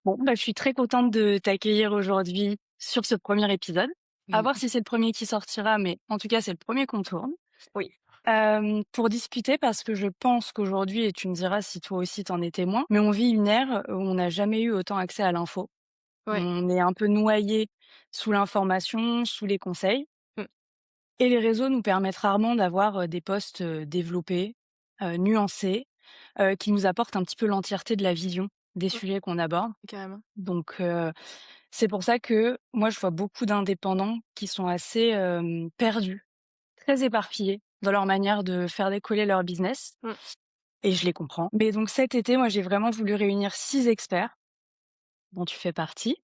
Bon, bah, je suis très contente de t'accueillir aujourd'hui sur ce premier épisode. À Mmh. voir si c'est le premier qui sortira, mais en tout cas, c'est le premier qu'on tourne. Oui. Pour discuter parce que je pense qu'aujourd'hui, et tu me diras si toi aussi t'en es témoin, mais on vit une ère où on n'a jamais eu autant accès à l'info. Ouais. On est un peu noyé sous l'information, sous les conseils, Mmh. et les réseaux nous permettent rarement d'avoir, des posts, développés, nuancés, qui nous apportent un petit peu l'entièreté de la vision des Mmh. sujets qu'on aborde. Carrément. Donc c'est pour ça que moi, je vois beaucoup d'indépendants qui sont assez, perdus, très éparpillés dans leur manière de faire décoller leur business, Mmh. et je les comprends. Mais donc cet été, moi, j'ai vraiment voulu réunir 6 experts, dont tu fais partie,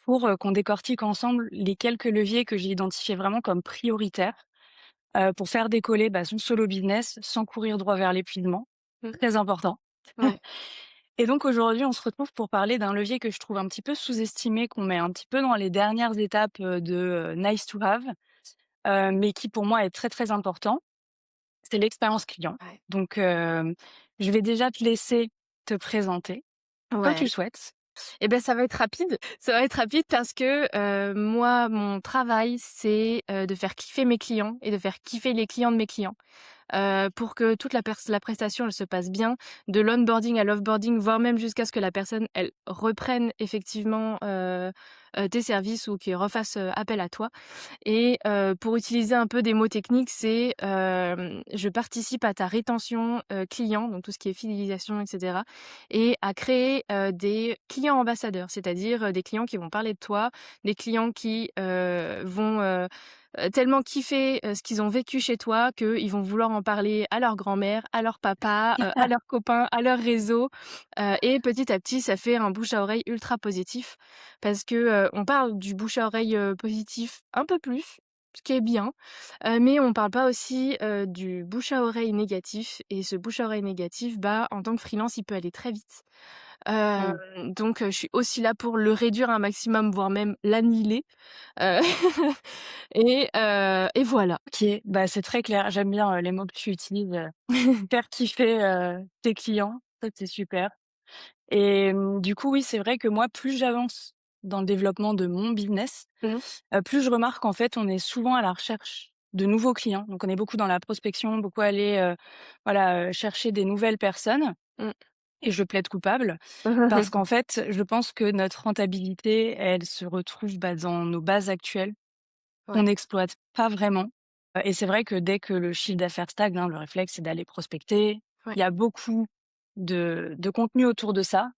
pour, qu'on décortique ensemble les quelques leviers que j'ai identifiés vraiment comme prioritaires, pour faire décoller, bah, son solo business sans courir droit vers l'épuisement. Mmh. Très important. Ouais. Et donc aujourd'hui, on se retrouve pour parler d'un levier que je trouve un petit peu sous-estimé, qu'on met un petit peu dans les dernières étapes, de, nice to have, mais qui pour moi est très, très important. C'est l'expérience client. Ouais. Donc, je vais déjà te laisser te présenter quand tu Ouais. le souhaites. Et ben ça va être rapide. Ça va être rapide parce que, moi, mon travail, c'est, de faire kiffer mes clients et de faire kiffer les clients de mes clients. Pour que toute la prestation, elle se passe bien, de l'onboarding à l'offboarding, voire même jusqu'à ce que la personne, elle reprenne effectivement, tes services ou qu'elle refasse, appel à toi. Et pour utiliser un peu des mots techniques, c'est, je participe à ta rétention, client, donc tout ce qui est fidélisation et cetera, et à créer, des clients ambassadeurs. C'est-à-dire, des clients qui vont parler de toi, des clients qui, vont, tellement kiffer, ce qu'ils ont vécu chez toi qu'ils vont vouloir en parler à leur grand-mère, à leur papa, à leurs copains, à leur réseau, et petit à petit, ça fait un bouche à oreille ultra positif parce que, on parle du bouche à oreille, positif un peu plus, ce qui est bien, mais on parle pas aussi, du bouche à oreille négatif et ce bouche à oreille négatif, bah, en tant que freelance, il peut aller très vite. Mmh. Donc je suis aussi là pour le réduire un maximum, voire même l'annihiler, heu et voilà. OK, bah, c'est très clair. J'aime bien, les mots que tu utilises, faire kiffer, tes clients, ça c'est super. Et du coup, oui, c'est vrai que moi, plus j'avance dans le développement de mon business, Mmh. plus je remarque qu'en fait, on est souvent à la recherche de nouveaux clients. Donc on est beaucoup dans la prospection, beaucoup aller, voilà, chercher des nouvelles personnes, Mmh. et je plaide coupable parce qu'en fait, je pense que notre rentabilité, elle se retrouve, bah, dans nos bases actuelles qu'on Ouais, n'exploite pas vraiment, et c'est vrai que dès que le chiffre d'affaires stagne, hein, le réflexe, c'est d'aller prospecter. ouais, Il y a beaucoup de contenu autour de ça.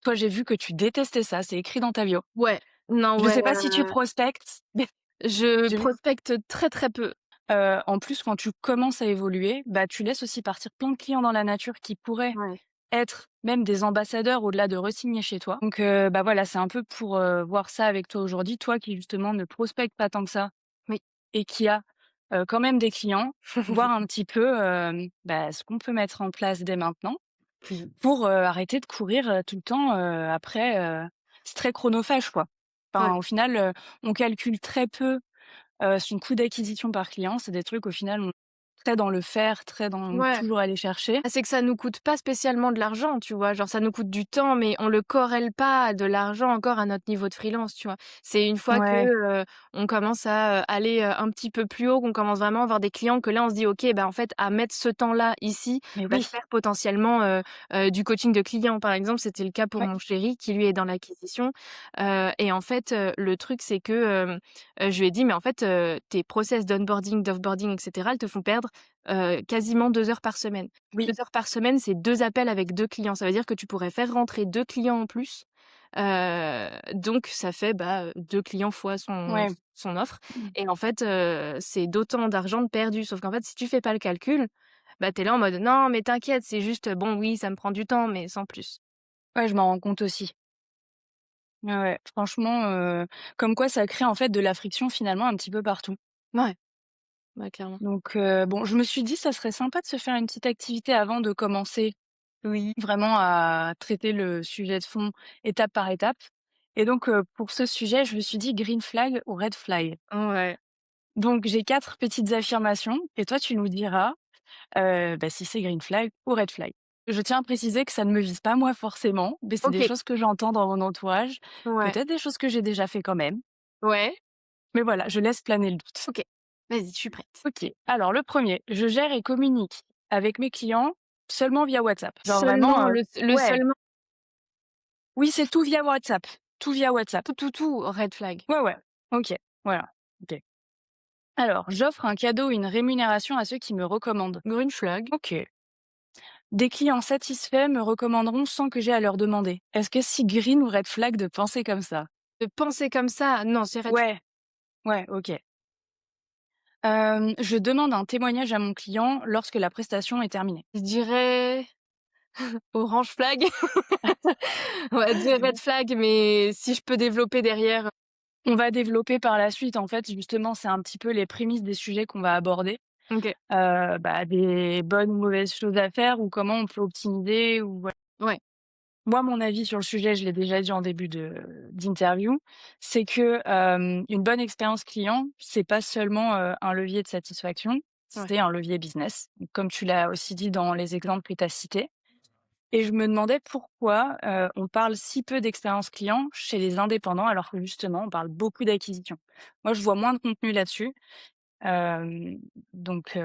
Toi, j'ai vu que tu détestais ça, c'est écrit dans ta bio. ouais. Non, Je ouais, sais pas si tu prospectes, mais je j'ai vu, prospecte très, très peu. en plus, quand tu commences à évoluer, bah, tu laisses aussi partir plein de clients dans la nature qui pourraient Ouais. être même des ambassadeurs au-delà de re-signer chez toi. Donc, bah, voilà, c'est un peu pour, voir ça avec toi aujourd'hui. Toi qui justement ne prospectes pas tant que ça Oui. et qui a, quand même des clients, voir un petit peu, bah, ce qu'on peut mettre en place dès maintenant Oui. pour, arrêter de courir, tout le temps, après, c'est très chronophage, quoi. Enfin, Ouais. au final, on calcule très peu, son coût d'acquisition par client. C'est des trucs, au final, on très dans le faire, très dans Ouais. toujours aller chercher. Ah, c'est que ça nous coûte pas spécialement de l'argent, tu vois? Genre ça nous coûte du temps, mais on le corrèle pas à de l'argent encore à notre niveau de freelance, tu vois? C'est une fois que, Ouais, on commence à, aller, un petit peu plus haut, qu'on commence vraiment à avoir des clients que là on se dit: «OK, bah, en fait à mettre ce temps-là ici, mais bah, je oui, perds potentiellement, du coaching de clients». Par exemple, c'était le cas pour ouais, mon chéri qui lui est dans l'acquisition, et en fait, le truc c'est que, je lui ai dit: «Mais en fait, tes process d'onboarding, d'offboarding et cetera, elles te font perdre, quasiment 2 heures par semaine». oui, 2 heures par semaine, c'est 2 appels avec 2 clients. Ça veut dire que tu pourrais faire rentrer 2 clients en plus. Donc ça fait, bah, 2 clients fois ouais. son offre Mmh. et en fait, c'est d'autant d'argent de perdu. Sauf qu'en fait, si tu fais pas le calcul, bah, tu es là en mode: «Non, mais t'inquiète, c'est juste, bon, oui, ça me prend du temps, mais sans plus». Ouais, je m'en rends compte aussi. Ouais, ouais, franchement, comme quoi ça crée, en fait, de la friction, finalement, un petit peu partout. Ouais, ouais, clairement. Donc, bon, je me suis dit: «Ça serait sympa de se faire une petite activité avant de commencer Oui. vraiment à traiter le sujet de fond, étape par étape». Et donc, pour ce sujet, je me suis dit: «Green flag ou red flag?» Ouais. Donc j'ai 4 petites affirmations et toi tu nous diras, bah, si c'est green flag ou red flag. Je tiens à préciser que ça ne me vise pas moi forcément, mais c'est des OK, choses que j'entends dans mon entourage, ouais, peut-être des choses que j'ai déjà fait quand même, ouais, mais voilà, je laisse planer le doute. OK. Vas-y, je suis prête. OK, alors le premier, je gère et communique avec mes clients seulement via WhatsApp. Genre vraiment, Seulement le ouais, seulement, oui, c'est tout via WhatsApp, tout via WhatsApp. tout, red flag. Ouais, ouais, OK, voilà, OK. Alors, j'offre un cadeau ou une rémunération à ceux qui me recommandent. Green flag. OK. Des clients satisfaits me recommanderont sans que j'ai à leur demander. Est-ce que c'est green ou red flag de penser comme ça? De penser comme ça, non, c'est red flag. Ouais, ouais, OK. Je demande un témoignage à mon client lorsque la prestation est terminée. Je dirais orange flag. On va dire red flag, mais si je peux développer derrière, On va développer par la suite, en fait, justement, c'est un petit peu les prémices des sujets qu'on va aborder. OK. Bah, des bonnes ou mauvaises choses à faire ou comment on peut optimiser ou voilà. Ouais, Moi, mon avis sur le sujet, je l'ai déjà dit en début d'interview, c'est que, une bonne expérience client, c'est pas seulement, un levier de satisfaction, ouais. c'est un levier business, comme tu l'as aussi dit dans les exemples que tu as cités. Et je me demandais pourquoi, on parle si peu d'expérience client chez les indépendants, alors que justement on parle beaucoup d'acquisition. Moi, je vois moins de contenu là-dessus, hem, donc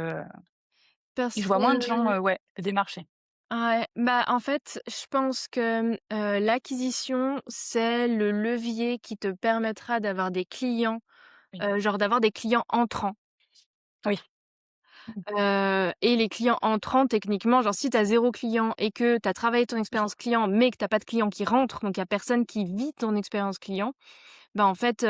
Parce je vois moins de que gens, ouais, démarcher. ouais, bah, en fait, je pense que, l'acquisition, c'est le levier qui te permettra d'avoir des clients, Oui. genre d'avoir des clients entrants. Oui, Et les clients entrants, techniquement, genre si tu as 0 client et que tu as travaillé ton expérience client, mais que tu as pas de clients qui rentrent, donc il y a personne qui vit ton expérience client, bah, en fait,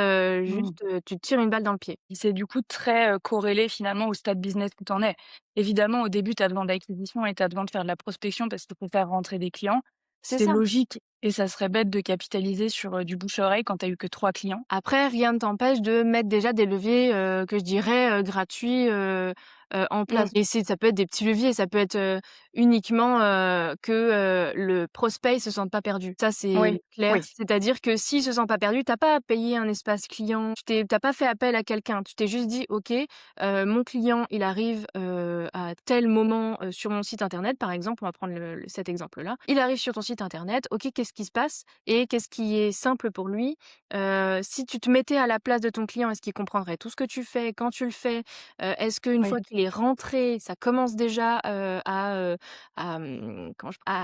mmh. juste, tu te tires une balle dans le pied. C'est du coup très, corrélé finalement au stade business où tu en es. Évidemment, au début, tu as besoin d'acquisition et tu as besoin de faire de la prospection parce qu'il faut faire rentrer des clients. C'est C'est ça. logique et ça serait bête de capitaliser sur, du bouche-oreille quand tu as eu que 3 clients. Après, rien ne t'empêche de mettre déjà des leviers, que je dirais, gratuits, en place. Mmh. Et ça peut être des petits leviers, ça peut être, uniquement, que, le prospect il se sente pas perdu. Ça, c'est Oui, clair. oui, C'est-à-dire que s'il se sent pas perdu, tu pas à payer un espace client, tu pas fait appel à quelqu'un. Tu t'es juste dit: «OK, mon client, il arrive, à tel moment, sur mon site internet», par exemple, on va prendre cet exemple-là. Il arrive sur ton site internet, OK, qu'est-ce qui se passe et qu'est-ce qui est simple pour lui? Si tu te mettais à la place de ton client, est-ce qu'il comprendrait tout ce que tu fais, quand tu le fais? Est-ce qu'une oui, fois qu'il est rentré, ça commence déjà, à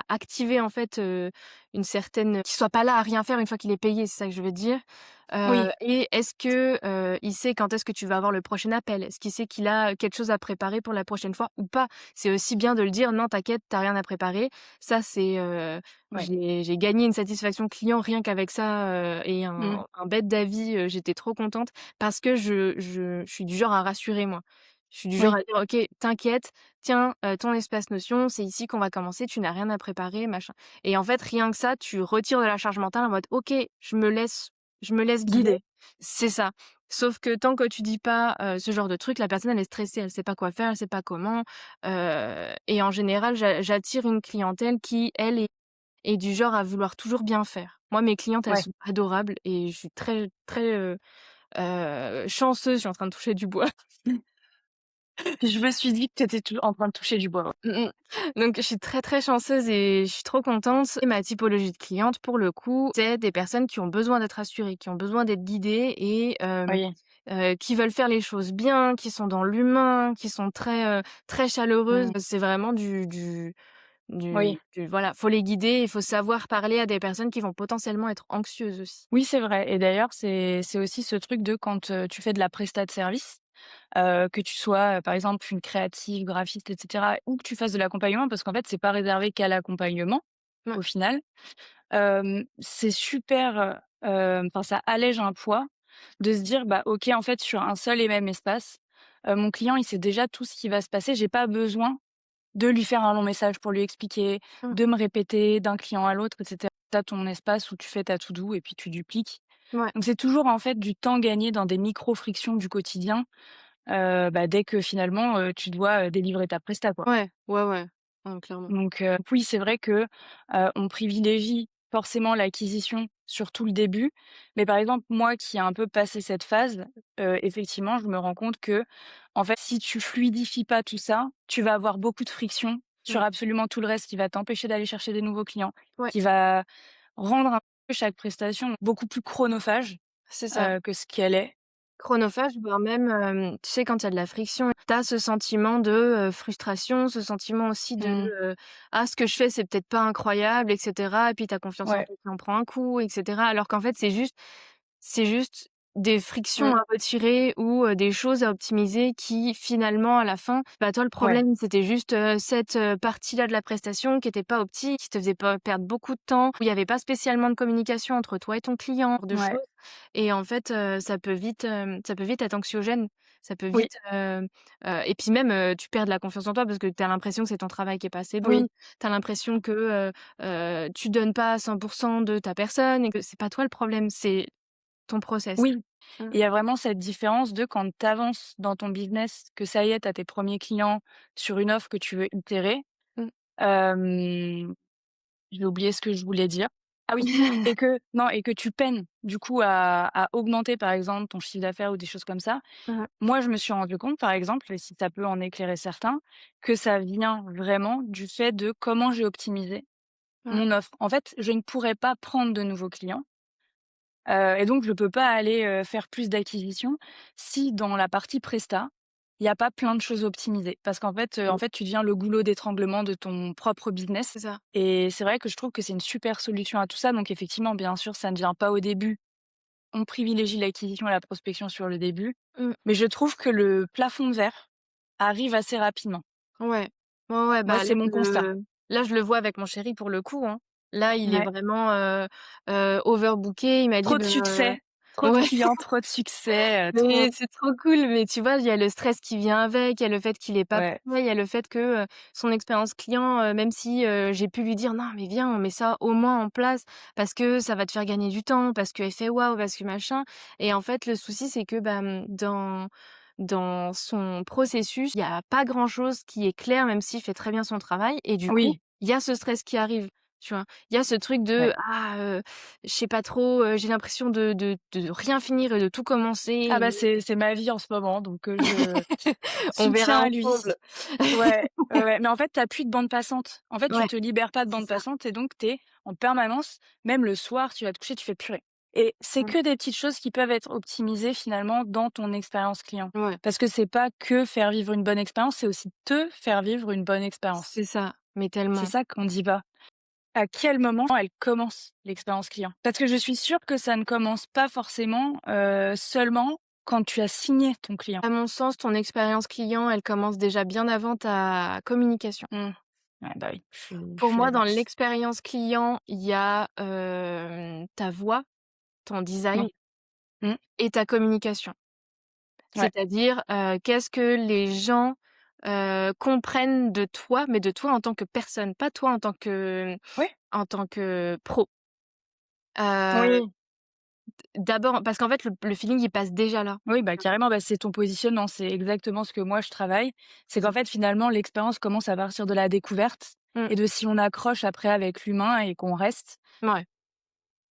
activer en fait, une certaine qu'il soit pas là à rien faire une fois qu'il est payé, c'est ça que je veux dire. oui, Et est-ce que, il sait quand est-ce que tu vas avoir le prochain appel? Est-ce qu'il sait qu'il a quelque chose à préparer pour la prochaine fois ou pas? C'est aussi bien de le dire: «Non, t'inquiète, tu rien à préparer». Ça, c'est, ouais. j'ai gagné une satisfaction client rien qu'avec ça, et Mmh. un bête d'avis, j'étais trop contente parce que je suis du genre à rassurer moi. Je suis du genre Oui, à dire: «OK, t'inquiète, tiens, ton espace notion, c'est ici qu'on va commencer, tu n'as rien à préparer, machin» et en fait, rien que ça, tu retires de la charge mentale en mode: «OK, je me laisse guider». guidée. C'est ça. Sauf que tant que tu dis pas, ce genre de truc, la personne elle est stressée, elle sait pas quoi faire, elle sait pas comment, et en général, j'attire une clientèle qui, elle, est du genre à vouloir toujours bien faire. Moi, mes clientes, elles Ouais. sont adorables et je suis très, très, chanceuse, je suis en train de toucher du bois. Je me suis dit que tu étais tou en train de toucher du bois, ouais. Mmh mh. Donc je suis très, très chanceuse et je suis trop contente et ma typologie de cliente, pour le coup, c'est des personnes qui ont besoin d'être rassurées, qui ont besoin d'être guidées et Oui, qui veulent faire les choses bien, qui sont dans l'humain, qui sont très, très chaleureuses. mmh, C'est vraiment oui. voilà, faut les guider, il faut savoir parler à des personnes qui vont potentiellement être anxieuses aussi. Oui, c'est vrai et d'ailleurs, c'est aussi ce truc de quand, tu fais de la prestat de service, que tu sois, par exemple, une créative, graphiste et cetera ou que tu fasses de l'accompagnement parce qu'en fait, c'est pas réservé qu'à l'accompagnement, Ouais. au final. C'est super, enfin, ça allège un poids de se dire: «Bah, OK, en fait, sur un seul et même espace, mon client, il sait déjà tout ce qui va se passer. J'ai pas besoin de lui faire un long message pour lui expliquer, Mmh. de me répéter d'un client à l'autre et cetera. Tu as ton espace où tu fais ta to-do et puis tu dupliques. Ouais. Donc c'est toujours, en fait, du temps gagné dans des micro-frictions du quotidien, bah, dès que finalement, tu dois, délivrer ta presta, quoi. Ouais. Ouais, ouais. Clairement. Donc oui, c'est vrai que, on privilégie forcément l'acquisition sur tout le début. Mais par exemple, moi qui ai un peu passé cette phase, effectivement, je me rends compte que, en fait, si tu fluidifies pas tout ça, tu vas avoir beaucoup de friction sur Mmh. absolument tout le reste, qui va t'empêcher d'aller chercher des nouveaux clients, Ouais, qui va rendre un peu chaque prestation beaucoup plus chronophage, c'est ça. que ce qu'elle est. Chronophage, voire même, tu sais, quand il y a de la friction, tu as ce sentiment de, frustration, ce sentiment aussi de, Mmh. «Ah, ce que je fais, c'est peut-être pas incroyable» et cetera et puis ta confiance en Ouais. toi qui en prend un coup et cetera. Alors qu'en fait, c'est juste des frictions Mmh. à retirer ou, des choses à optimiser qui finalement à la fin, bah, toi le Ouais. problème c'était juste, cette, partie-là de la prestation qui était pas optique, qui te faisait pas perdre beaucoup de temps, où il y avait pas spécialement de communication entre toi et ton client, de Ouais. choses et en fait, ça peut vite être anxiogène. Ça peut Oui. vite, et puis même, tu perds de la confiance en toi parce que tu as l'impression que c'est ton travail qui est pas assez bon. Oui. Tu as l'impression que, tu donnes pas à 100 de ta personne et que c'est pas toi le problème, c'est ton process. Oui. Mmh. Il y a vraiment cette différence de quand tu avances dans ton business, que ça y est, tu as tes premiers clients sur une offre que tu veux itérer. Mmh. Hem, j'ai oublié ce que je voulais dire. Ah oui, et que non, et que tu peines du coup à augmenter par exemple ton chiffre d'affaires ou des choses comme ça. Mmh. Moi, je me suis rendu compte par exemple, et si ça peut en éclairer certains, que ça vient vraiment du fait de comment j'ai optimisé Mmh. mon offre. En fait, je ne pourrais pas prendre de nouveaux clients. Et donc je peux pas aller, faire plus d'acquisitions si dans la partie presta, il y a pas plein de choses optimisées. Parce qu'en fait, tu deviens le goulot d'étranglement de ton propre business C'est ça. et c'est vrai que je trouve que c'est une super solution à tout ça. Donc effectivement, bien sûr, ça ne vient pas au début. On privilégie l'acquisition et la prospection sur le début, Mmh. mais je trouve que le plafond de verre arrive assez rapidement. Ouais. Ouais, ouais, Moi, bah, c'est mon constat. là, je le vois avec mon chéri pour le coup, hein. Là, il est Ouais. vraiment, overbooké. Il m'a dit: Trop de «Bah» succès, trop de ouais. clients, trop de succès, trop Mais c'est trop cool, mais tu vois, il y a le stress qui vient avec, il y a le fait qu'il est pas ouais. prêt, il y a le fait que, son expérience client, même si, j'ai pu lui dire: «Non, mais viens, on met ça au moins en place parce que ça va te faire gagner du temps, parce que effet waouh, parce que machin» et en fait, le souci, c'est que, bah, dans son processus, il y a pas grand chose qui est clair, même s'il fait très bien son travail et du coup, Oui, il y a ce stress qui arrive, tu vois? Il y a ce truc de: ouais. «Ah, je sais pas trop, j'ai l'impression de rien finir et de tout Ah commencer». bah, c'est ma vie en ce moment, donc je On verra soutiens à lui. ensemble. Ouais, ouais, ouais, mais en fait, tu as plus de bande passante. En fait, tu Ouais, te libères pas de c'est bande ça. passante et donc tu es en permanence, même le soir, tu vas te coucher, tu fais: «Purée», et c'est Mmh. que des petites choses qui peuvent être optimisées finalement dans ton expérience client. Ouais, Parce que c'est pas que faire vivre une bonne expérience, c'est aussi te faire vivre une bonne expérience. c'est ça, mais C'est tellement. ça qu'on dit pas. À quel moment elle commence l'expérience client? Parce que je suis sûre que ça ne commence pas forcément, seulement quand tu as signé ton client. À mon sens, ton expérience client, elle commence déjà bien avant ta communication. Mmh. Ouais, bah, oui, je Pour suis moi, dans d'accord. l'expérience client, il y a, ta voix, ton design Oui. Mmh. et ta communication. Ouais. C'est-à-dire, qu'est-ce que les gens, comprennent de toi, mais de toi en tant que personne, pas toi Oui. en tant que pro. Oui. D'abord parce qu'en fait, le feeling, il passe déjà là. Oui, bah, carrément, bah, c'est ton positionnement. C'est exactement ce que moi je travaille. C'est qu'en fait, finalement, l'expérience commence à partir de la découverte Mmh. et de si on accroche après avec l'humain et qu'on reste, Ouais.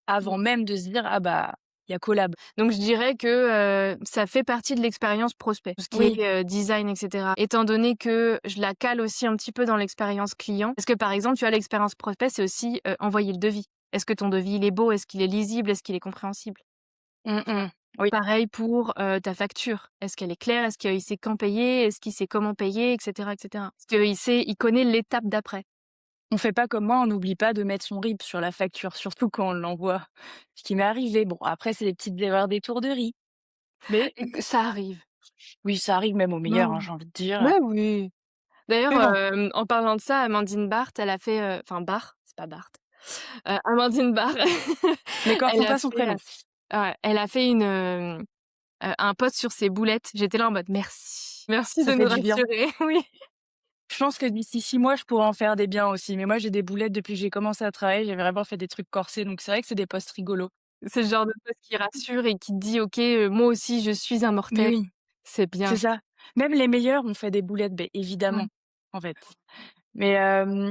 avant même de se dire: «Ah bah, il y a collab». Donc je dirais que, ça fait partie de l'expérience prospect, tout ce qui Oui. est, design et cetera. Étant donné que je la cale aussi un petit peu dans l'expérience client, parce que par exemple, tu vois, l'expérience prospect, c'est aussi, envoyer le devis. Est-ce que ton devis, il est beau? Est-ce qu'il est lisible? Est-ce qu'il est compréhensible? Mmh Tu vois? mh. Oui. Pareil pour, ta facture. Est-ce qu'elle est claire? Est-ce qu'il sait quand payer? Est-ce qu'il sait comment payer? Et cetera et cetera. Est-ce qu'il connaît l'étape d'après? On fait pas comme moi, on n'oublie pas de mettre son RIB sur la facture, surtout quand on l'envoie. Ce qui m'est arrivé. Bon, après, c'est des petites erreurs d'étourderie, mais Et que ça arrive. oui, ça arrive même aux meilleurs, Non. hein, j'ai envie de dire. Ouais, oui. D'ailleurs, Mais bon, en parlant de ça, Amandine Barthes, elle a fait, enfin Barr, c'est pas Barthes, Amandine Barr, elle n'écorchons a pas son fait, prénom. ouais, elle a fait un post sur ses boulettes. J'étais là en mode: «Merci, merci Ça de fait nous du bien. rassurer». Oui, Je pense que d'ici 6 mois, je pourrais en faire des biens aussi. Mais moi, j'ai des boulettes depuis que j'ai commencé à travailler. J'ai vraiment fait des trucs corsés, donc c'est vrai que c'est des posts rigolos. c'est le genre de post qui rassure et qui te dit: «OK, moi aussi je suis un Mais mortel». oui, C'est c'est bien. ça. Même les meilleurs ont fait des boulettes, beh, Ouais. évidemment, en fait. Mais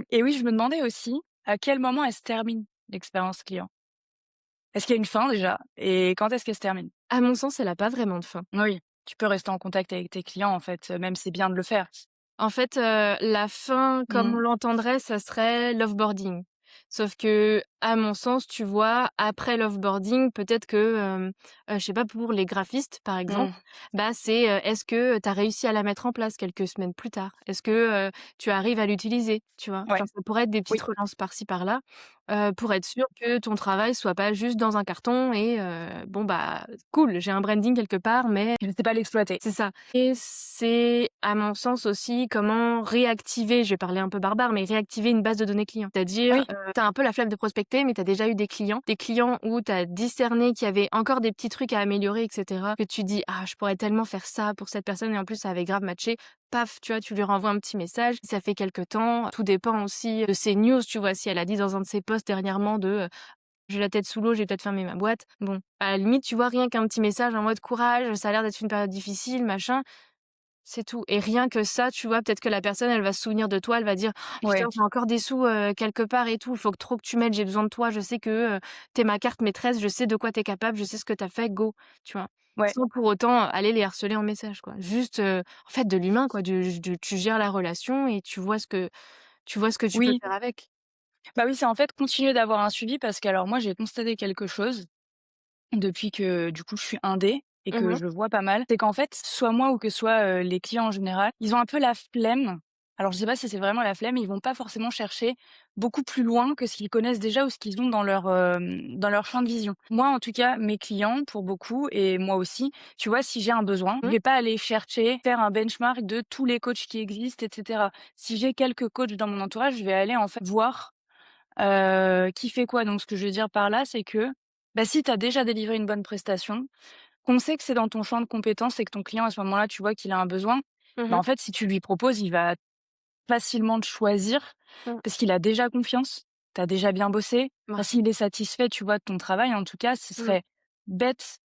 et oui, je me demandais aussi à quel moment elle se termine, l'expérience client? Est-ce qu'il y a une fin déjà? Et quand est-ce qu'elle se termine? À mon sens, elle a pas vraiment de fin. Oui, tu peux rester en contact avec tes clients, en fait, même c'est bien de le faire. En fait, la fin comme Mmh. on l'entendrait, ça serait l'offboarding. Sauf que, à mon sens, tu vois, après l'offboarding, peut-être que, je sais pas, pour les graphistes, par exemple, Mmh. bah, c'est, est-ce que tu as réussi à la mettre en place quelques semaines plus tard? Est-ce que, tu arrives à l'utiliser, tu vois? Ouais, Genre, ça pourrait être des petites oui, relances par-ci par-là, pour être sûr que ton travail soit pas juste dans un carton et bon, bah, cool, j'ai un branding quelque part, mais je sais pas l'exploiter. c'est ça et c'est, à mon sens aussi, comment réactiver, je vais parler un peu barbare, mais réactiver une base de données clients. C'est-à-dire, Oui, tu as un peu la flemme de prospecter, mais tu as déjà eu des clients où tu as discerné qu'il y avait encore des petits trucs à améliorer et cetera, que tu dis: «Ah, je pourrais tellement faire ça pour cette personne» et en plus ça avait grave matché. Paf, tu vois, tu lui renvoies un petit message. Ça fait quelque temps. Tout dépend aussi de ses news, tu vois? Si elle a dit dans un de ses posts dernièrement de, j'ai la tête sous l'eau, j'ai peut-être fermé ma boîte. Bon, à la limite, tu vois, rien qu'un petit message en mode: «Courage, ça a l'air d'être une période difficile, machin», c'est tout et rien que ça, tu vois, peut-être que la personne, elle va se souvenir de toi, elle va dire: «Putain, ouais, j'ai encore des sous, quelque part et tout, il faut que trop que tu m'aides, j'ai besoin de toi, je sais que, tu es ma carte maîtresse, je sais de quoi tu es capable, je sais ce que tu as fait, go», tu vois? ouais, Sans pour autant aller les harceler en message, quoi. Juste, en fait, de l'humain, quoi, de tu gères la relation et tu vois ce que tu peux oui. faire avec. Bah, oui, c'est en fait continuer d'avoir un suivi parce qu'alors moi j'ai constaté quelque chose depuis que du coup je suis indé et que Mmh. je vois pas mal, c'est qu'en fait, soit moi ou que soit, les clients en général, ils ont un peu la flemme. Alors je sais pas si c'est vraiment la flemme, ils vont pas forcément chercher beaucoup plus loin que ce qu'ils connaissent déjà ou ce qu'ils ont dans leur champ de vision. Moi en tout cas, mes clients pour beaucoup et moi aussi, tu vois, si j'ai un besoin, je Mmh. vais pas aller chercher, faire un benchmark de tous les coachs qui existent et cetera. Si j'ai quelques coachs dans mon entourage, je vais aller en fait voir qui fait quoi? Donc ce que je veux dire par là, c'est que, bah, si tu as déjà délivré une bonne prestation, qu'on sait que c'est dans ton champ de compétences et que ton client à ce moment-là, tu vois qu'il a un besoin, bah, Mmh. en fait, si tu lui proposes, il va facilement te choisir Mmh. parce qu'il a déjà confiance, tu as déjà bien bossé. Enfin, Ouais. s'il est satisfait, tu vois, de ton travail, en tout cas, ce Mmh. serait bête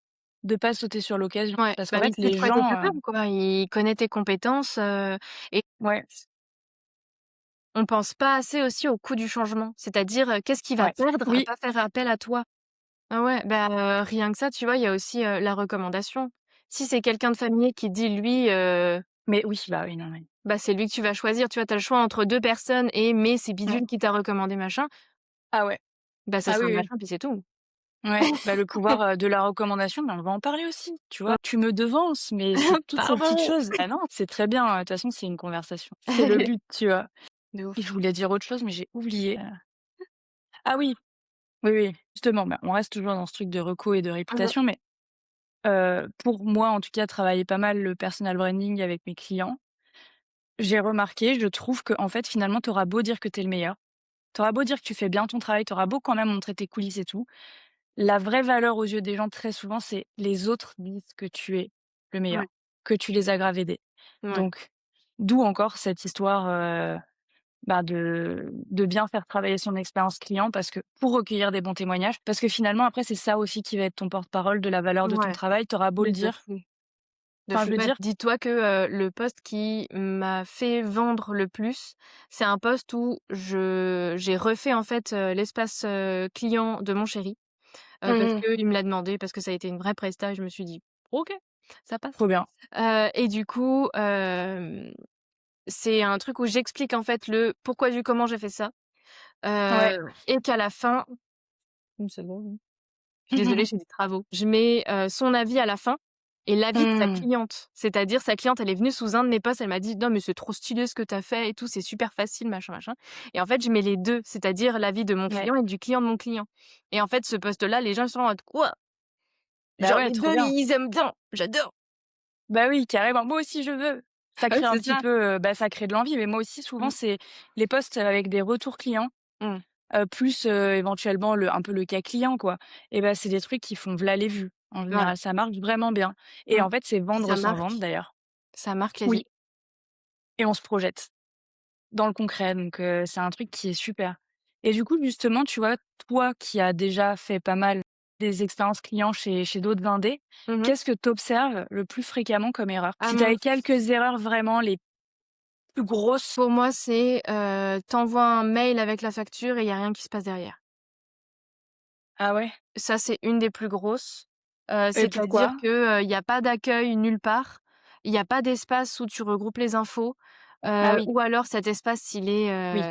de pas sauter sur l'occasion. Ouais, Parce bah, qu'en il fait, sait de les quoi tu es gens, capable, quoi. Il connaît tes compétences, et ouais, on pense pas assez aussi au coût du changement. C'est-à-dire, qu'est-ce qu'il va ouais, perdre à oui, pas faire appel à toi? Ah ouais, bah, rien que ça, tu vois, il y a aussi, la recommandation. Si c'est quelqu'un de familier qui dit lui, mais oui, bah, oui, non, mais bah, c'est lui que tu vas choisir, tu vois? Tu as le choix entre 2 personnes et mais c'est mmh. bidule qui t'a recommandé machin, Ah ouais, bah, ça ah oui, sera le oui. machin puis c'est tout. Ouais, bah, le pouvoir, de la recommandation, bah, on va en parler aussi, tu vois? Tu me devances, mais c'est toutes ces petites Pardon! choses. Ah non, c'est très bien, de toute façon, c'est une conversation. C'est le but, tu vois? De Et ouf. je voulais dire autre chose, mais j'ai oublié. Ah oui, oui, oui, justement, bah, on reste toujours dans ce truc de reco et de Mmh mh. réputation, mais pour moi, en tout cas, travailler pas mal le personal branding avec mes clients, j'ai remarqué, je trouve qu'en fait, finalement, tu auras beau dire que tu es le meilleur, tu auras beau dire que tu fais bien ton travail, tu auras beau quand même montrer tes coulisses et tout. La vraie valeur aux yeux des gens, très souvent, c'est les autres disent que tu es le meilleur, Ouais, que tu les as grave aidés. ouais, Donc, d'où encore cette histoire, bah, de bien faire travailler son expérience client parce que pour recueillir des bons témoignages, parce que finalement, après, c'est ça aussi qui va être ton porte-parole de la valeur de ton ouais, travail. Tu auras beau le mais de dire, fou. De enfin, je fou. veux Bah, dire, dis-toi que, le poste qui m'a fait vendre le plus, c'est un poste où j'ai refait en fait, l'espace, client de mon chéri, parce mmh, qu'il me l'a demandé, parce que ça a été une vraie presta et je me suis dit: «OK, ça passe». trop bien. Et du coup, c'est un truc où j'explique en fait le pourquoi du comment j'ai fait ça, Ouais. et qu'à la fin une seconde. Je suis désolée, j'ai des travaux. Je mets, son avis à la fin et l'avis de sa Mmh. cliente. C'est-à-dire sa cliente, elle est venue sous un de mes posts, elle m'a dit: «Non mais c'est trop stylé ce que tu as fait et tout, c'est super facile, machin, machin», et en fait, je mets les 2, c'est-à-dire l'avis de mon Ouais. client et du client de mon client, et en fait, ce post-là, les gens ils sont en mode: «Quoi? Bah, Genre ouais, les trop 2 bien. ils aiment bien, j'adore!» Bah, oui, carrément. Moi aussi, je veux. Ça Ouais, crée un c'est petit ça. peu, bah, ça crée de l'envie, mais moi aussi, souvent, Mmh. c'est les posts avec des retours clients. Mmh. Plus, éventuellement le un peu le cas client quoi et bah, c'est des trucs qui font v'là les vues. En Ouais. général, ça marche vraiment bien et Mmh. en fait, c'est Puis vendre sans vendre d'ailleurs. ça marque les Oui idées. et on se projette dans le concret donc c'est un truc qui est super et du coup, justement, tu vois, toi qui as déjà fait pas mal des expériences clients chez d'autres indés, Mmh. qu'est-ce que tu observes le plus fréquemment comme erreur? À Si tu mon avais quelques erreurs vraiment les plus grosses. Pour moi, c'est, tu un mail avec la facture et il y a rien qui se passe derrière. Ah ouais? Ça, c'est une des plus grosses, Et c'est-à-dire pourquoi? que, il y a pas d'accueil nulle part. Il y a pas d'espace où tu regroupes les infos. Ah oui, ou alors cet espace il est, oui,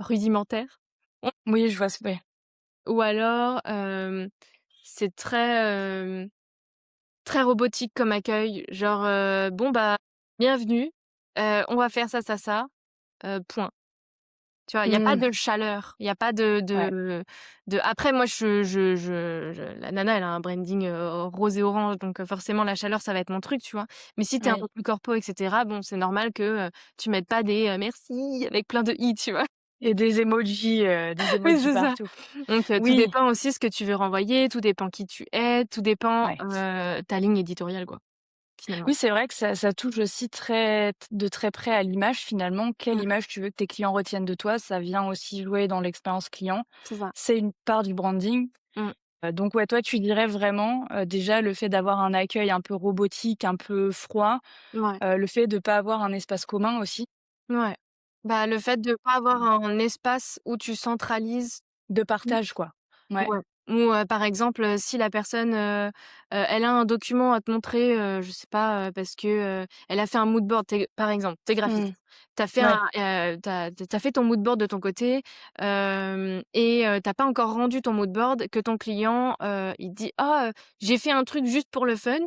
rudimentaire. oui, je vois ce ouais. Ou alors, c'est très robotique comme accueil, genre, «Bon, bah, bienvenue, on va faire ça, ça, ça, point». Tu vois? Il y a pas Mmh, de chaleur, il y a pas de ouais, après moi je la nana elle a un branding, rose et orange donc forcément la chaleur ça va être mon truc, tu vois? Mais si tu es un oui peu plus corpo et cetera, bon c'est normal que, tu mettes pas des, «merci» avec plein de i, tu vois? et des Oui, emojis c'est ça. partout. Donc tout Oui, dépend aussi ce que tu veux renvoyer, tout dépend qui tu es, tout dépend, ouais. ta ligne éditoriale quoi, finalement. Oui, c'est vrai que ça touche aussi de très près à l'image finalement. Quelle Mmh, image tu veux que tes clients retiennent de toi? Ça vient aussi jouer dans l'expérience client. c'est ça. C'est une part du branding. Mmh, Donc ouais, toi, tu dirais vraiment, déjà le fait d'avoir un accueil un peu robotique, un peu froid, ouais, le fait de pas avoir un espace commun aussi, ouais. Bah, le fait de pas avoir un espace où tu centralises de tout. partage quoi. Ouais. Ouais. Ou, par exemple, si la personne, elle a un document à te montrer, je sais pas, parce que, elle a fait un mood board. Tu par exemple, tu es graphiste. Mmh. Tu as fait un, Ouais, tu as fait ton mood board de ton côté, et tu as pas encore rendu ton mood board que ton client, il dit: «Ah, j'ai fait un truc juste pour le fun,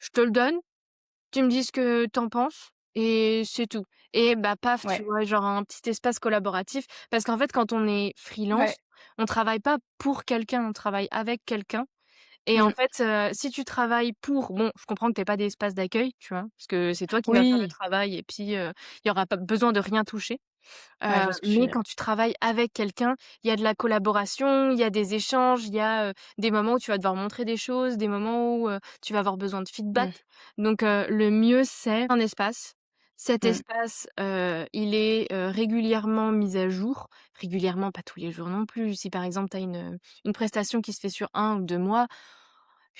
je te le donne, tu me dis ce que tu en penses et c'est tout». Et bah, paf, tu ouais, vois? Genre un petit espace collaboratif parce qu'en fait, quand on est freelance, ouais. on travaille pas pour quelqu'un, on travaille avec quelqu'un et en Mmh. fait, si tu travailles pour bon, je comprends que tu aies pas d'espace d'accueil, tu vois? Parce que c'est toi qui vas faire le Oui, travail et puis, il y aura pas besoin de rien toucher. ouais, je vois ce que tu veux Mais dire. quand tu travailles avec quelqu'un, il y a de la collaboration, il y a des échanges, il y a, des moments où tu vas devoir montrer des choses, des moments où, tu vas avoir besoin de feedback. Mmh. Donc, le mieux, c'est un espace. Cet Mmh. espace, il est, régulièrement mis à jour. Régulièrement, pas tous les jours non plus. Si par exemple, tu as une prestation qui se fait sur 1 ou 2 mois,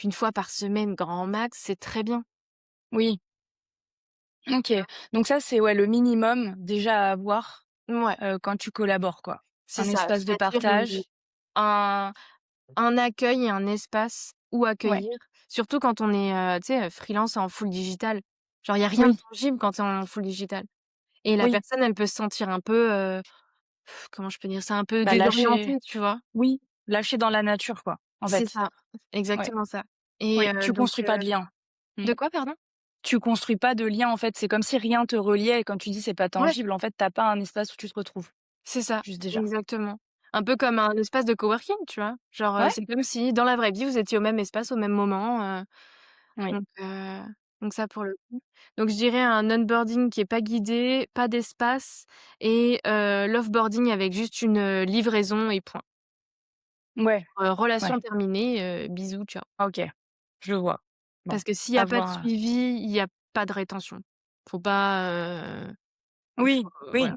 une fois par semaine grand max, c'est très bien. Oui, OK. Donc ça, c'est ouais, le minimum déjà à avoir, Ouais, quand tu collabores quoi. c'est Un ça. espace de C'est-à-dire, partage. un Un accueil et un espace où Ouais. accueillir, surtout quand on est, tu sais, freelance en full digital. Genre, il y a rien de Oui, tangible quand tu es en full digital et la oui. personne, elle peut se sentir un peu, comment je peux dire ça? Un peu Bah, lâcher désorientée, tu vois? oui, lâcher dans la nature quoi, en C'est fait. ça, Ouais. exactement ça et Oui, tu donc construis pas de lien. Mmh. de quoi, pardon? Tu construis pas de lien, en fait, c'est comme si rien te reliait et comme tu dis, c'est pas Ouais, tangible, en fait, tu as pas un espace où tu te retrouves, c'est ça, juste déjà. exactement. Un peu comme un espace de coworking, tu vois? Genre, Ouais, c'est comme si dans la vraie vie, vous étiez au même espace, au même moment, oui. donc heu, donc ça pour le coup. Donc je dirais un onboarding qui est pas guidé, pas d'espace et l'offboarding avec juste une, livraison et point. Ouais, ouais. Relation terminée, bisous, ciao. OK, je vois. Bon, Parce que s'il y a pas de avoir suivi, il y a pas de rétention. Faut pas, faut oui, voilà. oui,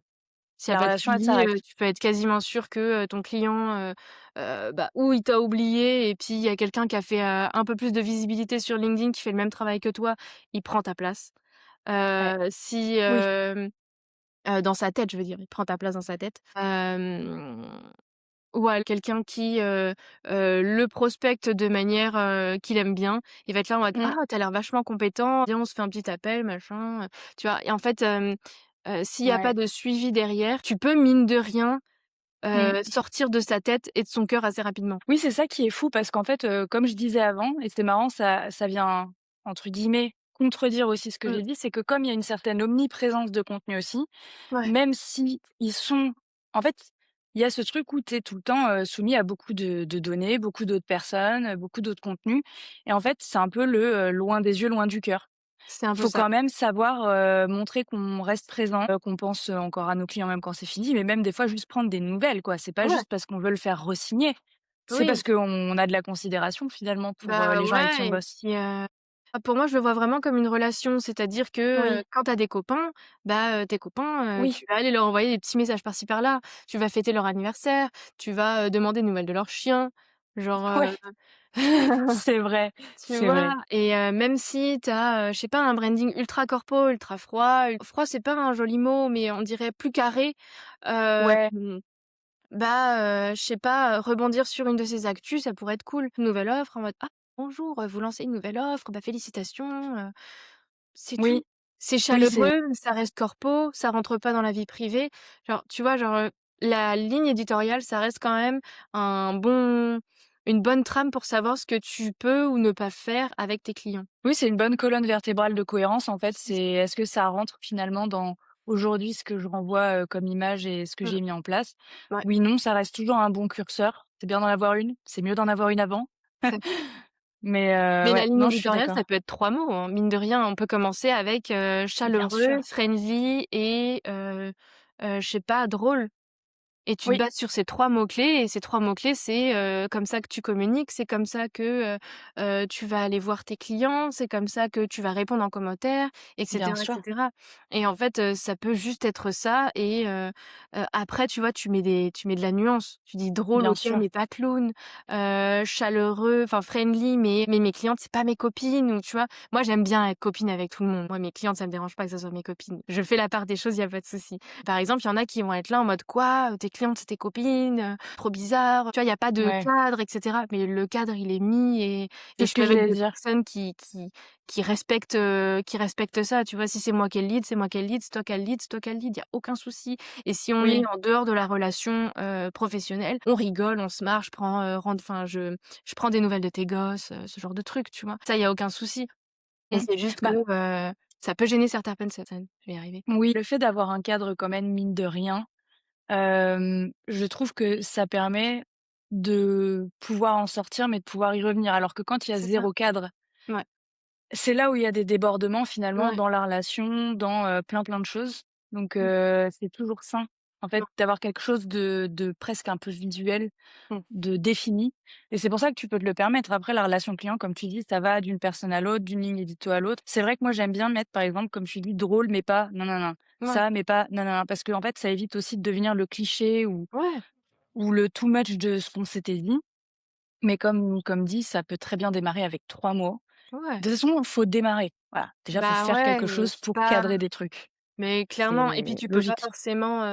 S'il y a la pas de relation, elle suivi, s'arrête. tu peux être quasiment sûr que, ton client, bah, ou il t'a oublié et puis il y a quelqu'un qui a fait, un peu plus de visibilité sur LinkedIn qui fait le même travail que toi, il prend ta place. Ouais. Si, Oui. dans sa tête, je veux dire, il prend ta place dans sa tête. Ou à quelqu'un qui, le prospecte de manière, qu'il aime bien. Il va être là en mode: «Ah, Mmh. tu as l'air vachement compétent, viens, on se fait un petit appel, machin», tu vois? Et en fait, s'il y a pas Ouais. de suivi derrière, tu peux mine de rien, Mmh. sortir de sa tête et de son cœur assez rapidement. Oui, c'est ça qui est fou parce qu'en fait, comme je disais avant et c'est marrant, ça vient, entre guillemets, «contredire» aussi ce que Mmh. j'ai dit, c'est que comme il y a une certaine omniprésence de contenu aussi, Ouais, même si ils sont en fait, il y a ce truc où tu es tout le temps, soumis à beaucoup de données, beaucoup d'autres personnes, beaucoup d'autres contenus et en fait, c'est un peu loin des yeux, loin du cœur. c'est un Il peu faut ça. quand même savoir, montrer qu'on reste présent, qu'on pense, encore à nos clients même quand c'est fini, mais même des fois juste prendre des nouvelles quoi. C'est pas Ouais, juste parce qu'on veut le faire re-signer, c'est oui. parce qu'on a de la considération finalement pour, Bah, les gens avec qui on ouais et bosse. puis, pour moi, je le vois vraiment comme une relation. C'est-à-dire que, Oui, quand tu as des copains, bah, tes copains, oui, tu vas aller leur envoyer des petits messages par-ci par-là. Tu vas fêter leur anniversaire, tu vas, demander des nouvelles de leur chien, genre, ouais, c'est vrai, tu c'est vois? vrai. Et même si tu as, je sais pas, un branding ultra corpo, ultra froid, froid, c'est pas un joli mot, mais on dirait plus carré, Ouais, bah, je sais pas, rebondir sur une de ces actus, ça pourrait être cool. Nouvelle offre en mode: «Ah bonjour, vous lancez une nouvelle offre, bah, félicitations», c'est oui. tout. C'est Oui, c'est chaleureux, mais ça reste corpo, ça rentre pas dans la vie privée. Genre, tu vois, genre, la ligne éditoriale, ça reste quand même un bon une bonne trame pour savoir ce que tu peux ou ne pas faire avec tes clients. oui, c'est une bonne colonne vertébrale de cohérence, en fait. C'est C'est ça. est-ce que ça rentre finalement dans aujourd'hui ce que je renvoie, comme image et ce que Mmh. j'ai mis en place? Ouais, Oui, non, ça reste toujours un bon curseur. C'est bien d'en avoir une, c'est mieux d'en avoir une avant. c'est Mais mais la ouais, ligne non, je suis éditoriale, ça d'accord. peut être 3 mots, hein. Mine de rien, on peut commencer avec, Bien chaleureux, sûr. friendly et je sais pas, drôle. Et tu te Oui, bases sur ces 3 mots-clés et ces 3 mots-clés, c'est, comme ça que tu communiques, c'est comme ça que, tu vas aller voir tes clients, c'est comme ça que tu vas répondre en commentaire et bien cetera et sûr, cetera. Et en fait, ça peut juste être ça et après, tu vois, tu mets de la nuance. Tu dis: «Drôle, bien OK, sûr. mais pas clown», chaleureux, enfin friendly, mais mes clientes, c'est pas mes copines ou tu vois? Moi, j'aime bien être copine avec tout le monde. Moi, mes clientes, ça me dérange pas que ça soit mes copines. Je fais la part des choses, il y a pas de souci. Par exemple, il y en a qui vont être là en mode: «Quoi? Tes clientes, c'est tes copines? Trop bizarre». Tu vois? Il y a pas de Ouais, cadre et cetera, mais le cadre, il est mis c'est et ce je suis que avec j'allais des dire. personnes qui respectent ça, tu vois? Si c'est moi qui ai le lead, c'est moi qui ai le lead, c'est toi qui as le lead, c'est toi qui as le lead, il y a aucun souci et si on est Oui. en dehors de la relation, professionnelle, on rigole, on se marre, je prends, rend enfin je prends des nouvelles de tes gosses, ce genre de trucs, tu vois? Ça, il y a aucun souci et Mmh. c'est juste que, Bah, ça peut gêner certaines personnes. Je vais y arriver. oui, le fait d'avoir un cadre quand même, mine de rien, je trouve que ça permet de pouvoir en sortir, mais de pouvoir y revenir. Alors que quand il y a C'est ça. zéro cadre, Ouais, c'est là où il y a des débordements finalement ouais. dans la relation, dans, plein, plein de choses. Donc Mmh, c'est toujours sain, en fait, ouais, d'avoir quelque chose de presque un peu visuel, mmh. de défini et c'est pour ça que tu peux te le permettre. Après la relation client, comme tu dis, ça va d'une personne à l'autre, d'une ligne édito à l'autre. C'est vrai que moi j'aime bien mettre par exemple, comme tu dis, drôle mais pas non, non, non, Ouais, ça mais pas non, non, non, parce qu'en fait ça évite aussi de devenir le cliché ouais, ou le too much de ce qu'on s'était dit. Mais comme dit, ça peut très bien démarrer avec 3 mots. ouais. De toute façon, faut démarrer. Voilà, déjà, faut Bah, faire ouais, quelque mais chose c'est pour pas cadrer des trucs. mais clairement et puis C'est tu peux pas logique. forcément,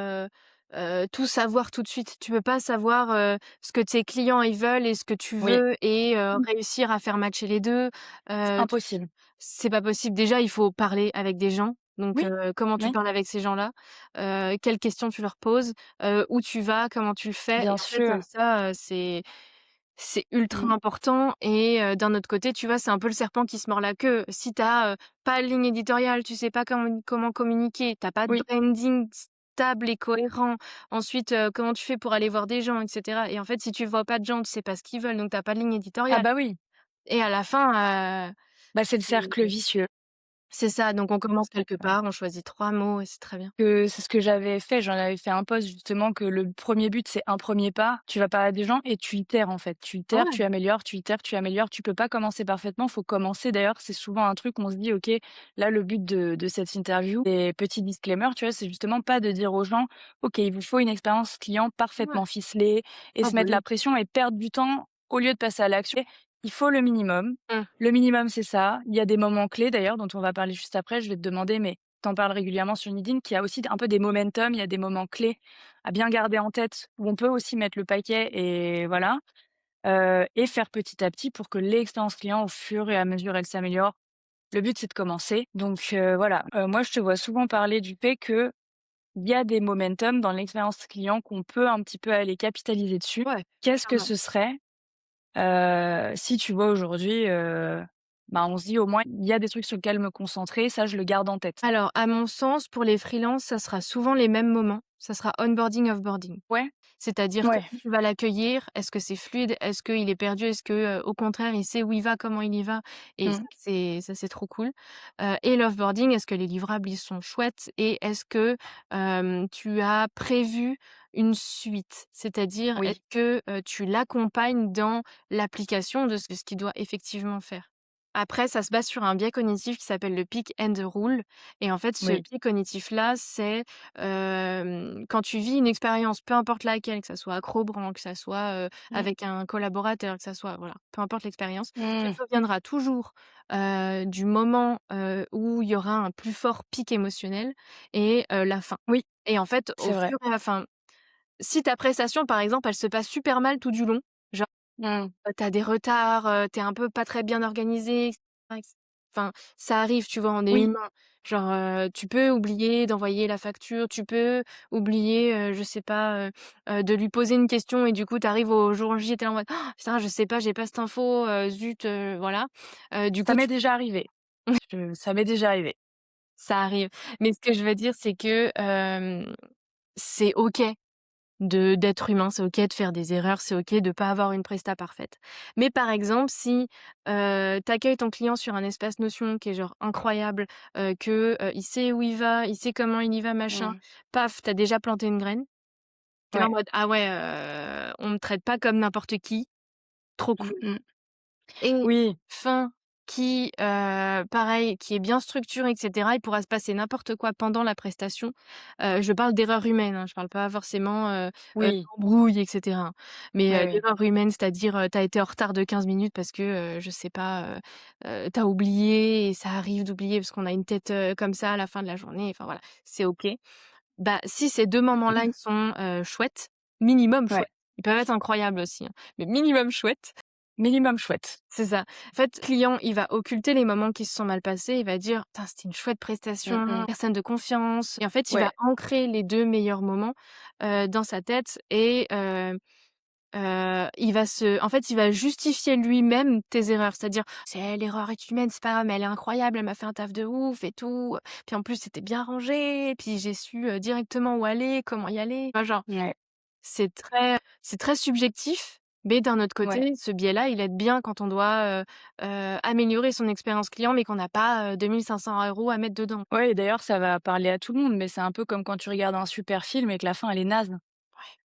tout savoir tout de suite. Tu peux pas savoir, ce que tes clients ils veulent et ce que tu Oui, veux et réussir à faire matcher les 2. c'est Tu impossible. c'est pas possible. Déjà, il faut parler avec des gens, donc Oui, comment tu oui, parles avec ces gens-là? Quelles questions tu leur poses? Où tu vas? Comment tu le fais? bien Et en fait, sûr. ça, c'est ultra Mmh. important et d'un autre côté, tu vois, c'est un peu le serpent qui se mord la queue. Si tu as, pas de ligne éditoriale, tu sais pas comment communiquer, tu as pas de Oui. branding stable et cohérent. Ensuite, comment tu fais pour aller voir des gens et cetera et en fait, si tu vois pas de gens, tu sais pas ce qu'ils veulent, donc tu as pas de ligne Ah éditoriale bah oui, et à la fin, bah, c'est le c'est cercle vicieux. c'est ça, donc on commence quelque Voilà. part, on choisit 3 mots et c'est très bien. Que c'est ce que j'avais fait, j'en avais fait un post justement que le premier but, c'est un premier pas. Tu vas parler à des gens et tu itères en fait. Tu itères, Ouais, tu améliores, tu itères, tu améliores. Tu peux pas commencer parfaitement, faut commencer d'ailleurs, c'est souvent un truc où on se dit: «OK, là le but de cette interview» et petit disclaimer, tu vois? C'est justement pas de dire aux gens: «OK, il vous faut une expérience client ouais. parfaitement ficelée» et Ah se bah mettre la oui. pression et perdre du temps au lieu de passer à l'action. Il faut le minimum. Mmh. Le minimum, c'est ça. Il y a des moments clés d'ailleurs dont on va parler juste après. Je vais te demander, mais t'en parles régulièrement sur LinkedIn, qu'il y a aussi un peu des momentum, il y a des moments clés à bien garder en tête, où on peut aussi mettre le paquet et voilà, et faire petit à petit pour que l'expérience client, au fur et à mesure, elle s'améliore. Le but, c'est de commencer. Donc voilà, moi, je te vois souvent parler du fait qu'il y a des momentum dans l'expérience client qu'on peut un petit peu aller capitaliser dessus. Ouais, Qu'est-ce que clairement. ce serait, si tu vois aujourd'hui, bah, on se dit: «Au moins, il y a des trucs sur lesquels me concentrer, ça, je le garde en tête». Alors, à mon sens, pour les freelances, ça sera souvent les mêmes moments. Ça sera onboarding, offboarding. Ouais? C'est-à-dire Ouais. comment tu vas l'accueillir? Est-ce que c'est fluide? Est-ce qu'il est perdu? Est-ce que, au contraire, il sait où il va, comment il y va? Et Mmh. ça c'est trop cool. Et l'offboarding, est-ce que les livrables, ils sont chouettes? Et est-ce que, tu as prévu une suite? C'est-à-dire, est-ce Oui, que, tu l'accompagnes dans l'application de ce qu'il doit effectivement faire? Après, ça se base sur un biais cognitif qui s'appelle le Peak and Rule et en fait, ce oui. biais cognitif-là, c'est quand tu vis une expérience, peu importe laquelle, que ça soit Acrobranche, que ça soit, Mmh. avec un collaborateur, que ça soit voilà, peu importe l'expérience, tu te Mmh. souviendras toujours, du moment, où il y aura un plus fort pic émotionnel et la fin. Oui, Et en fait, au c'est vrai. fur et à fin si ta prestation, par exemple, elle se passe super mal tout du long, genre, Mmh. tu des retards, tu un peu pas très bien organisé et cetera Enfin, ça arrive, tu vois? On est Oui, humain. Genre, tu peux oublier d'envoyer la facture, tu peux oublier, je sais pas, de lui poser une question et du coup, tu arrives au jour J et tu es là en mode: «Oh, «Putain, je sais pas, j'ai pas cette info, zut», voilà. Du ça coup, m'est tu déjà arrivé. Ça m'est déjà arrivé. ça arrive. Mais ce que je veux dire, c'est que, c'est OK. D'être humain, c'est OK de faire des erreurs, c'est OK de pas avoir une presta parfaite. Mais par exemple, si, tu accueilles ton client sur un espace Notion qui est genre incroyable, il sait où il va, il sait comment il y va, machin, Mmh. paf, tu as déjà planté une graine. Tu es là en Ouais. mode: «Ah ouais, on me traite pas comme n'importe qui, trop Mmh cool». mh. Et Oui, fin qui, pareil, qui est bien structuré et cetera, il pourra se passer n'importe quoi pendant la prestation. Je parle d'erreur humaine, hein, je parle pas forcément, oui, d'embrouille et cetera, hein. Mais, oui, oui. d'erreur humaine, c'est-à-dire, tu as été en retard de 15 minutes parce que, je sais pas, tu as oublié et ça arrive d'oublier parce qu'on a une tête, comme ça à la fin de la journée, enfin voilà, c'est OK. Bah, si ces 2 moments-là, ils sont, chouettes, minimum Ouais, chouettes, ils peuvent être incroyables aussi, hein, mais minimum chouettes. minimum chouette. C'est ça. En fait, le client, il va occulter les moments qui se sont mal passés, il va dire: «Putain, c'était une chouette Mmh prestation, mh. personne de confiance» et en fait, il va Ouais, ancrer les 2 meilleurs moments, dans sa tête et il va justifier lui-même tes erreurs. C'est-à-dire: «C'est l'erreur est humaine, c'est pas grave, mais elle est incroyable, elle m'a fait un taf de ouf et tout, puis en plus, c'était bien rangé, et puis j'ai su, directement où aller, comment y aller». Enfin, genre, ouais, c'est très subjectif, mais d'un autre ouais. côté, ce biais-là, il aide bien quand on doit, améliorer son expérience client, mais qu'on n'a pas, 2 500 € à mettre dedans. Ouais et d'ailleurs ça va parler à tout le monde, mais c'est un peu comme quand tu regardes un super film et que la fin elle est naze.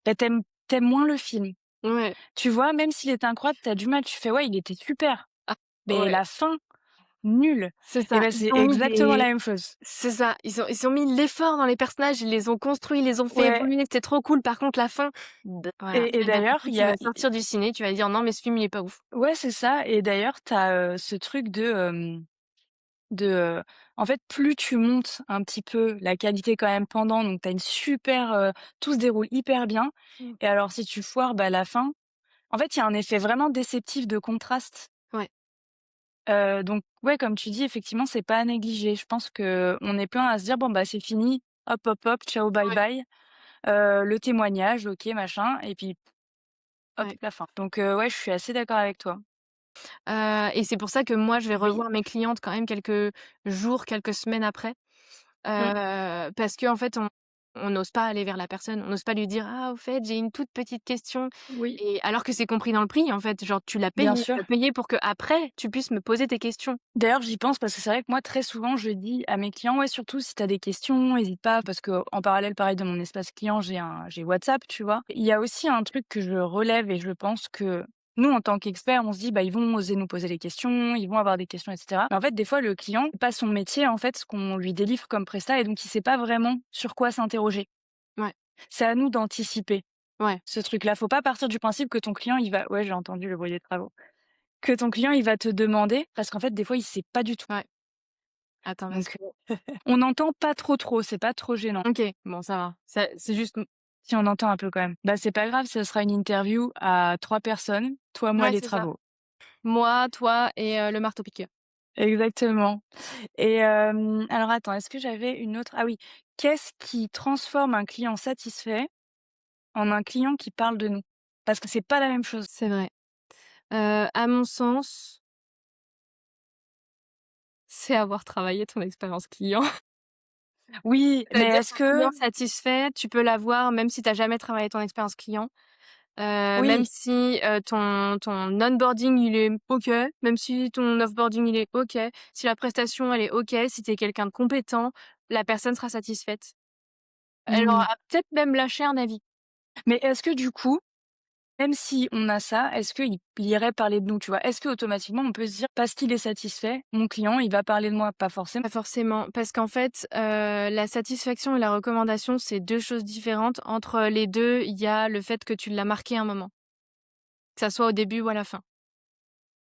Bah, tu aimes moins le film. Ouais, Tu vois? Même s'il était incroyable, tu as du mal, tu fais: «Ouais, il était super», ah, mais ouais, la fin, nulle c'est et ça. bah, Ils c'est ont mis exactement la des même chose. C'est ça, ils ont mis l'effort dans les personnages, ils les ont construits, ils les ont fait Ouais évoluer, c'était trop cool. Par contre, la fin, voilà. et Et bah, du d'ailleurs, coup, il y tu a vas sortir du ciné, tu vas dire: «Non, mais ce film, il est pas ouf». ouais, c'est ça et d'ailleurs tu as, ce truc de, en fait, plus tu montes un petit peu la qualité quand même pendant, donc tu as une super, tout se déroule hyper bien Mmh. et alors si tu foires, bah, la fin, en fait, il y a un effet vraiment déceptif de contraste, Ouais, donc ouais, comme tu dis, effectivement, c'est pas à négliger. Je pense qu'on est plein à se dire: «Bon, bah, c'est fini, hop, hop, hop, ciao, bye, ouais, bye, le témoignage, OK, machin» et puis hop, ouais. la fin. Donc ouais, je suis assez d'accord avec toi. Et c'est pour ça que moi, je vais Oui. revoir mes clientes quand même quelques jours, quelques semaines après. Mmh. Parce qu'en fait, on n'ose pas aller vers la personne, on n'ose pas lui dire: «Ah, au fait, j'ai une toute petite question», Oui, et alors que c'est compris dans le prix, en fait, genre bien tu sûr. as payé pour qu'après, tu puisses me poser tes questions. D'ailleurs, j'y pense parce que c'est vrai que moi, très souvent, je dis à mes clients, ouais, surtout si tu as des questions, hésite pas, parce que en parallèle, pareil, de mon espace client, j'ai WhatsApp, tu vois. Il y a aussi un truc que je relève et je pense que nous, en tant qu'experts, on se dit, bah, ils vont oser nous poser les questions, ils vont avoir des questions, etc. Mais en fait, des fois, le client, c'est pas son métier, en fait, ce qu'on lui délivre comme prestat, et donc il sait pas vraiment sur quoi s'interroger. Ouais, C'est à nous d'anticiper ouais, ce truc-là. Faut pas partir du principe que ton client, il va, ouais, j'ai entendu le bruit des travaux, que ton client, il va te demander, parce qu'en fait, des fois, il sait pas du tout. ouais. Attends, parce Donc, que on n'entend pas trop, trop, c'est pas trop gênant. OK, bon, ça va. Ça c'est juste Si on entend un peu quand même. Bah, c'est pas grave, ce sera une interview à 3 personnes, toi, moi, ouais, les c'est ça. travaux. Moi, toi et le marteau-piqueur. Exactement et alors attends, est-ce que j'avais une autre ah oui, qu'est-ce qui transforme un client satisfait en un client qui parle de nous? Parce que c'est pas la même chose. C'est vrai. À mon sens, c'est avoir travaillé ton expérience client. Oui, mais C'est-à-dire est-ce qu'un que client satisfait, tu peux l'avoir même si tu as jamais travaillé ton expérience client, même oui, si, ton onboarding il est OK, même si ton offboarding il est OK, si la prestation elle est OK, si tu es quelqu'un de compétent, la personne sera satisfaite. Elle mmh, aura peut-être même lâché un avis. mais est-ce que du coup, même si on a ça, est-ce qu'il irait parler de nous, tu vois? Est-ce qu'automatiquement on peut se dire: «Parce qu'il est satisfait, mon client, il va parler de moi»? Pas forcément. Pas forcément, parce qu'en fait, la satisfaction et la recommandation, c'est 2 choses différentes. Entre les 2, il y a le fait que tu l'as marqué un moment, que ça soit au début ou à la fin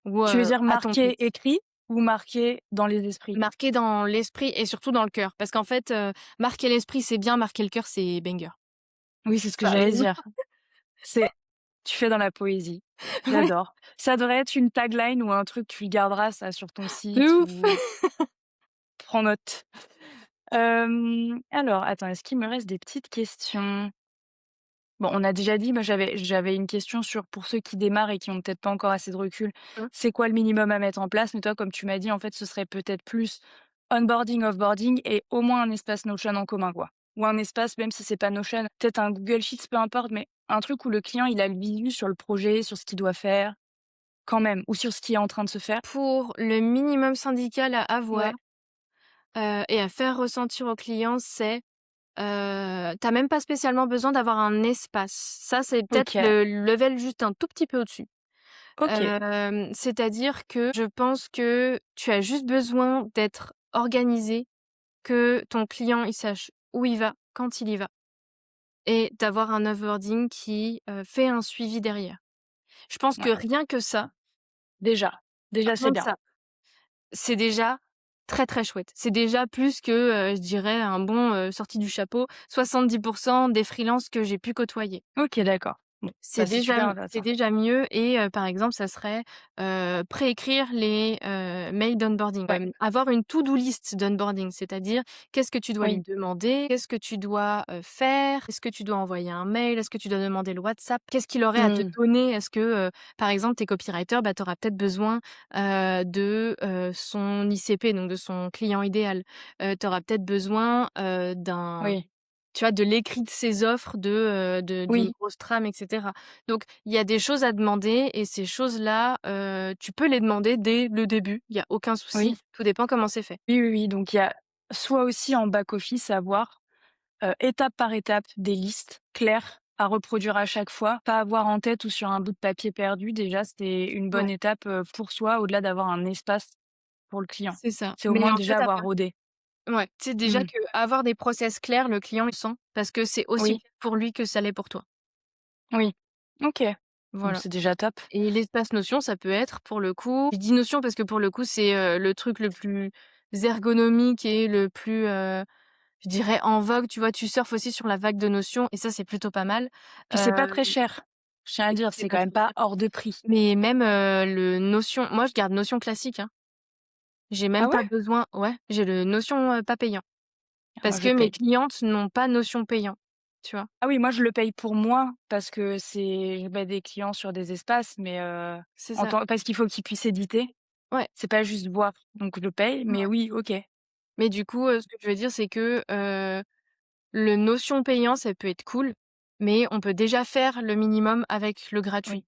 ou, Tu veux dire à ton pitch. marqué écrit ou marqué dans les esprits? Marqué dans l'esprit et surtout dans le cœur. Parce qu'en fait, marquer l'esprit, c'est bien, marquer le cœur, c'est banger. Oui, c'est ce que Ça j'allais rime. dire. C'est tu fais dans la poésie. Ouais, J'adore. Ça devrait être une tagline ou un truc, tu le garderas ça sur ton de site ouf! ou prends note. Alors attends, est-ce qu'il me reste des petites questions? Bon, on a déjà dit, moi j'avais une question sur pour ceux qui démarrent et qui ont peut-être pas encore assez de recul, Mmh. c'est quoi le minimum à mettre en place? Mais toi, comme tu m'as dit, en fait, ce serait peut-être plus onboarding, offboarding et au moins un espace Notion en commun, quoi. Ou un espace, même si c'est pas Notion, peut-être un Google Sheets, peu importe, mais un truc où le client, il a le visu sur le projet, sur ce qu'il doit faire, quand même, ou sur ce qui est en train de se faire. Pour le minimum syndical à avoir, Ouais, et à faire ressentir aux clients, c'est, tu même pas spécialement besoin d'avoir un espace. Ça, c'est peut-être OK, le level juste un tout petit peu au-dessus. OK, C'est-à-dire que je pense que tu as juste besoin d'être organisé, que ton client, il sache où il va, quand il y va et d'avoir un onboarding qui, fait un suivi derrière. Je pense que ouais, rien que ça, déjà, déjà c'est rien que bien. ça, c'est déjà très, très chouette. C'est déjà plus que, je dirais un bon, sorti du chapeau, 70 des freelances que j'ai pu côtoyer. OK, d'accord. Bon, bah, c'est super C'est intéressant. déjà mieux et par exemple, ça serait, préécrire les, mails d'onboarding. Ouais, Avoir une to-do list d'onboarding, c'est-à-dire qu'est-ce que tu dois lui oui, demander? Qu'est-ce que tu dois, faire? Est-ce que tu dois envoyer un mail? Est-ce que tu dois demander le WhatsApp? Qu'est-ce qu'il aurait à te mmh, donner? Est-ce que, par exemple, tu es copywriter, bah, tu auras peut-être besoin, de, son ICP, donc de son client idéal. Tu auras peut-être besoin, d'un oui, tu vois, de l'écrit de ses offres, d'une oui, grosse trame et cetera. Donc il y a des choses à demander et ces choses-là, tu peux les demander dès le début, il y a aucun souci, oui. tout dépend comment c'est fait. Oui, oui, oui, donc il y a soit aussi en back office avoir, étape par étape des listes claires à reproduire à chaque fois, pas avoir en tête ou sur un bout de papier perdu. Déjà, c'est une bonne Ouais, étape, pour soi au-delà d'avoir un espace pour le client. c'est ça. C'est au Mais moins en déjà fait, à avoir part rodé. ouais, tu sais déjà Mmh. qu'avoir des process clairs, le client il sent, parce que c'est aussi Oui, clair pour lui que ça l'est pour toi. oui. OK. Bon, Voilà c'est déjà top. et l'espace Notion, ça peut être pour le coup je dis Notion parce que pour le coup, c'est, le truc le plus ergonomique et le plus, je dirais en vogue, tu vois? Tu surfes aussi sur la vague de Notion et ça, c'est plutôt pas mal. Puis c'est pas Heu très cher. Je tiens à et puis dire, c'est c'est quand pas même très pas cher. hors de prix. Mais même, le Notion moi, je garde Notion classique, hein. J'ai Ah même ouais? pas besoin ouais, j'ai le Notion, pas payant. Moi, Parce je que mes paye. clientes n'ont pas Notion payant, tu vois? Ah oui, moi je le paye pour moi parce que je mets des clients sur des espaces, mais C'est en ça. tant parce qu'il faut qu'ils puissent éditer. Ouais, C'est pas juste voir, donc je paye, mais ouais. oui, OK. Mais du coup, ce que je veux dire, c'est que, le Notion payant, ça peut être cool, mais on peut déjà faire le minimum avec le gratuit. Oui.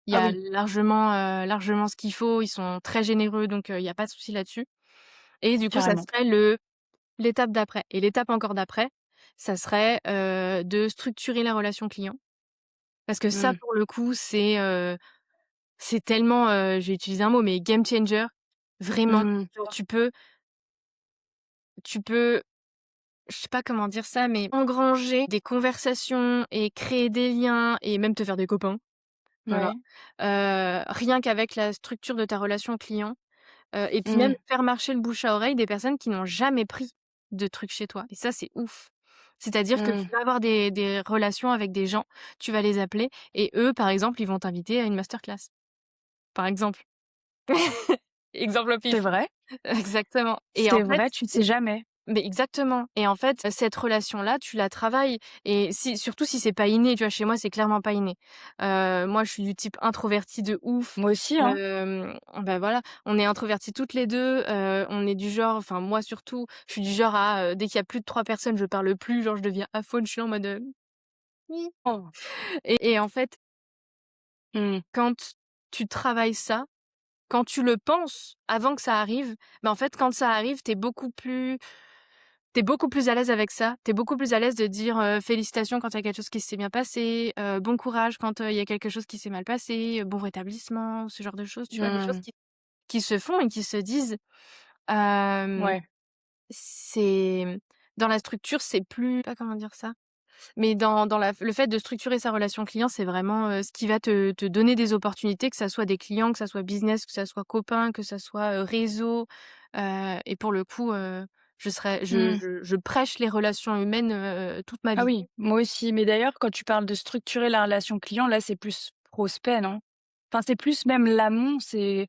Il y Ah a oui, largement ce qu'il faut, ils sont très généreux, donc il y a pas de souci là-dessus et du coup, ça carrément. serait l'étape d'après et l'étape encore d'après, ça serait, de structurer la relation client. Parce que ça, Mmh. pour le coup, c'est tellement, je vais utiliser un mot, mais game changer. Vraiment, Mmh. genre tu peux, je sais pas comment dire ça, mais engranger des conversations et créer des liens et même te faire des copains, voilà. Ouais. Rien qu'avec la structure de ta relation client, et puis même Mmh. faire marcher le bouche à oreille des personnes qui n'ont jamais pris de trucs chez toi et ça, c'est ouf. C'est-à-dire que tu Mmh. vas avoir des relations avec des gens, tu vas les appeler et eux, par exemple, ils vont t'inviter à une masterclass, par exemple. Exemple au C'est pif. vrai, Exactement et en c'est fait vrai, tu ne sais jamais. mais exactement et en fait, cette relation-là, tu la travailles et si surtout si c'est pas inné, tu vois? Chez moi, c'est clairement pas inné. Moi, je suis du type introverti de ouf. Moi aussi, hein. Bah, voilà, on est introverties toutes les 2. On est du genre enfin moi surtout, je suis du genre à, dès qu'il y a plus de 3 personnes, je parle plus, genre je deviens aphone, je suis là en mode, «Hi» Oh. et en fait, Mmh. quand tu travailles ça, quand tu le penses avant que ça arrive, bah, en fait, quand ça arrive, tu es beaucoup plus à l'aise avec ça. Tu es beaucoup plus à l'aise de dire, félicitations quand il y a quelque chose qui s'est bien passé, bon courage quand, il y a quelque chose qui s'est mal passé, bon rétablissement, ce genre de choses, tu vois? Des choses Mmh. qui se font et qui se disent. Hem, Ouais. c'est dans la structure, c'est plus je sais pas comment dire ça, mais dans la le fait de structurer sa relation client, c'est vraiment, ce qui va te donner des opportunités, que ça soit des clients, que ça soit business, que ça soit copain, que ça soit, réseau, et pour le coup, je serais Mmh. je prêche les relations humaines, toute ma Ah vie. oui, moi aussi, mais d'ailleurs, quand tu parles de structurer la relation client, là, c'est plus prospect, non? Enfin, c'est plus même l'amont, c'est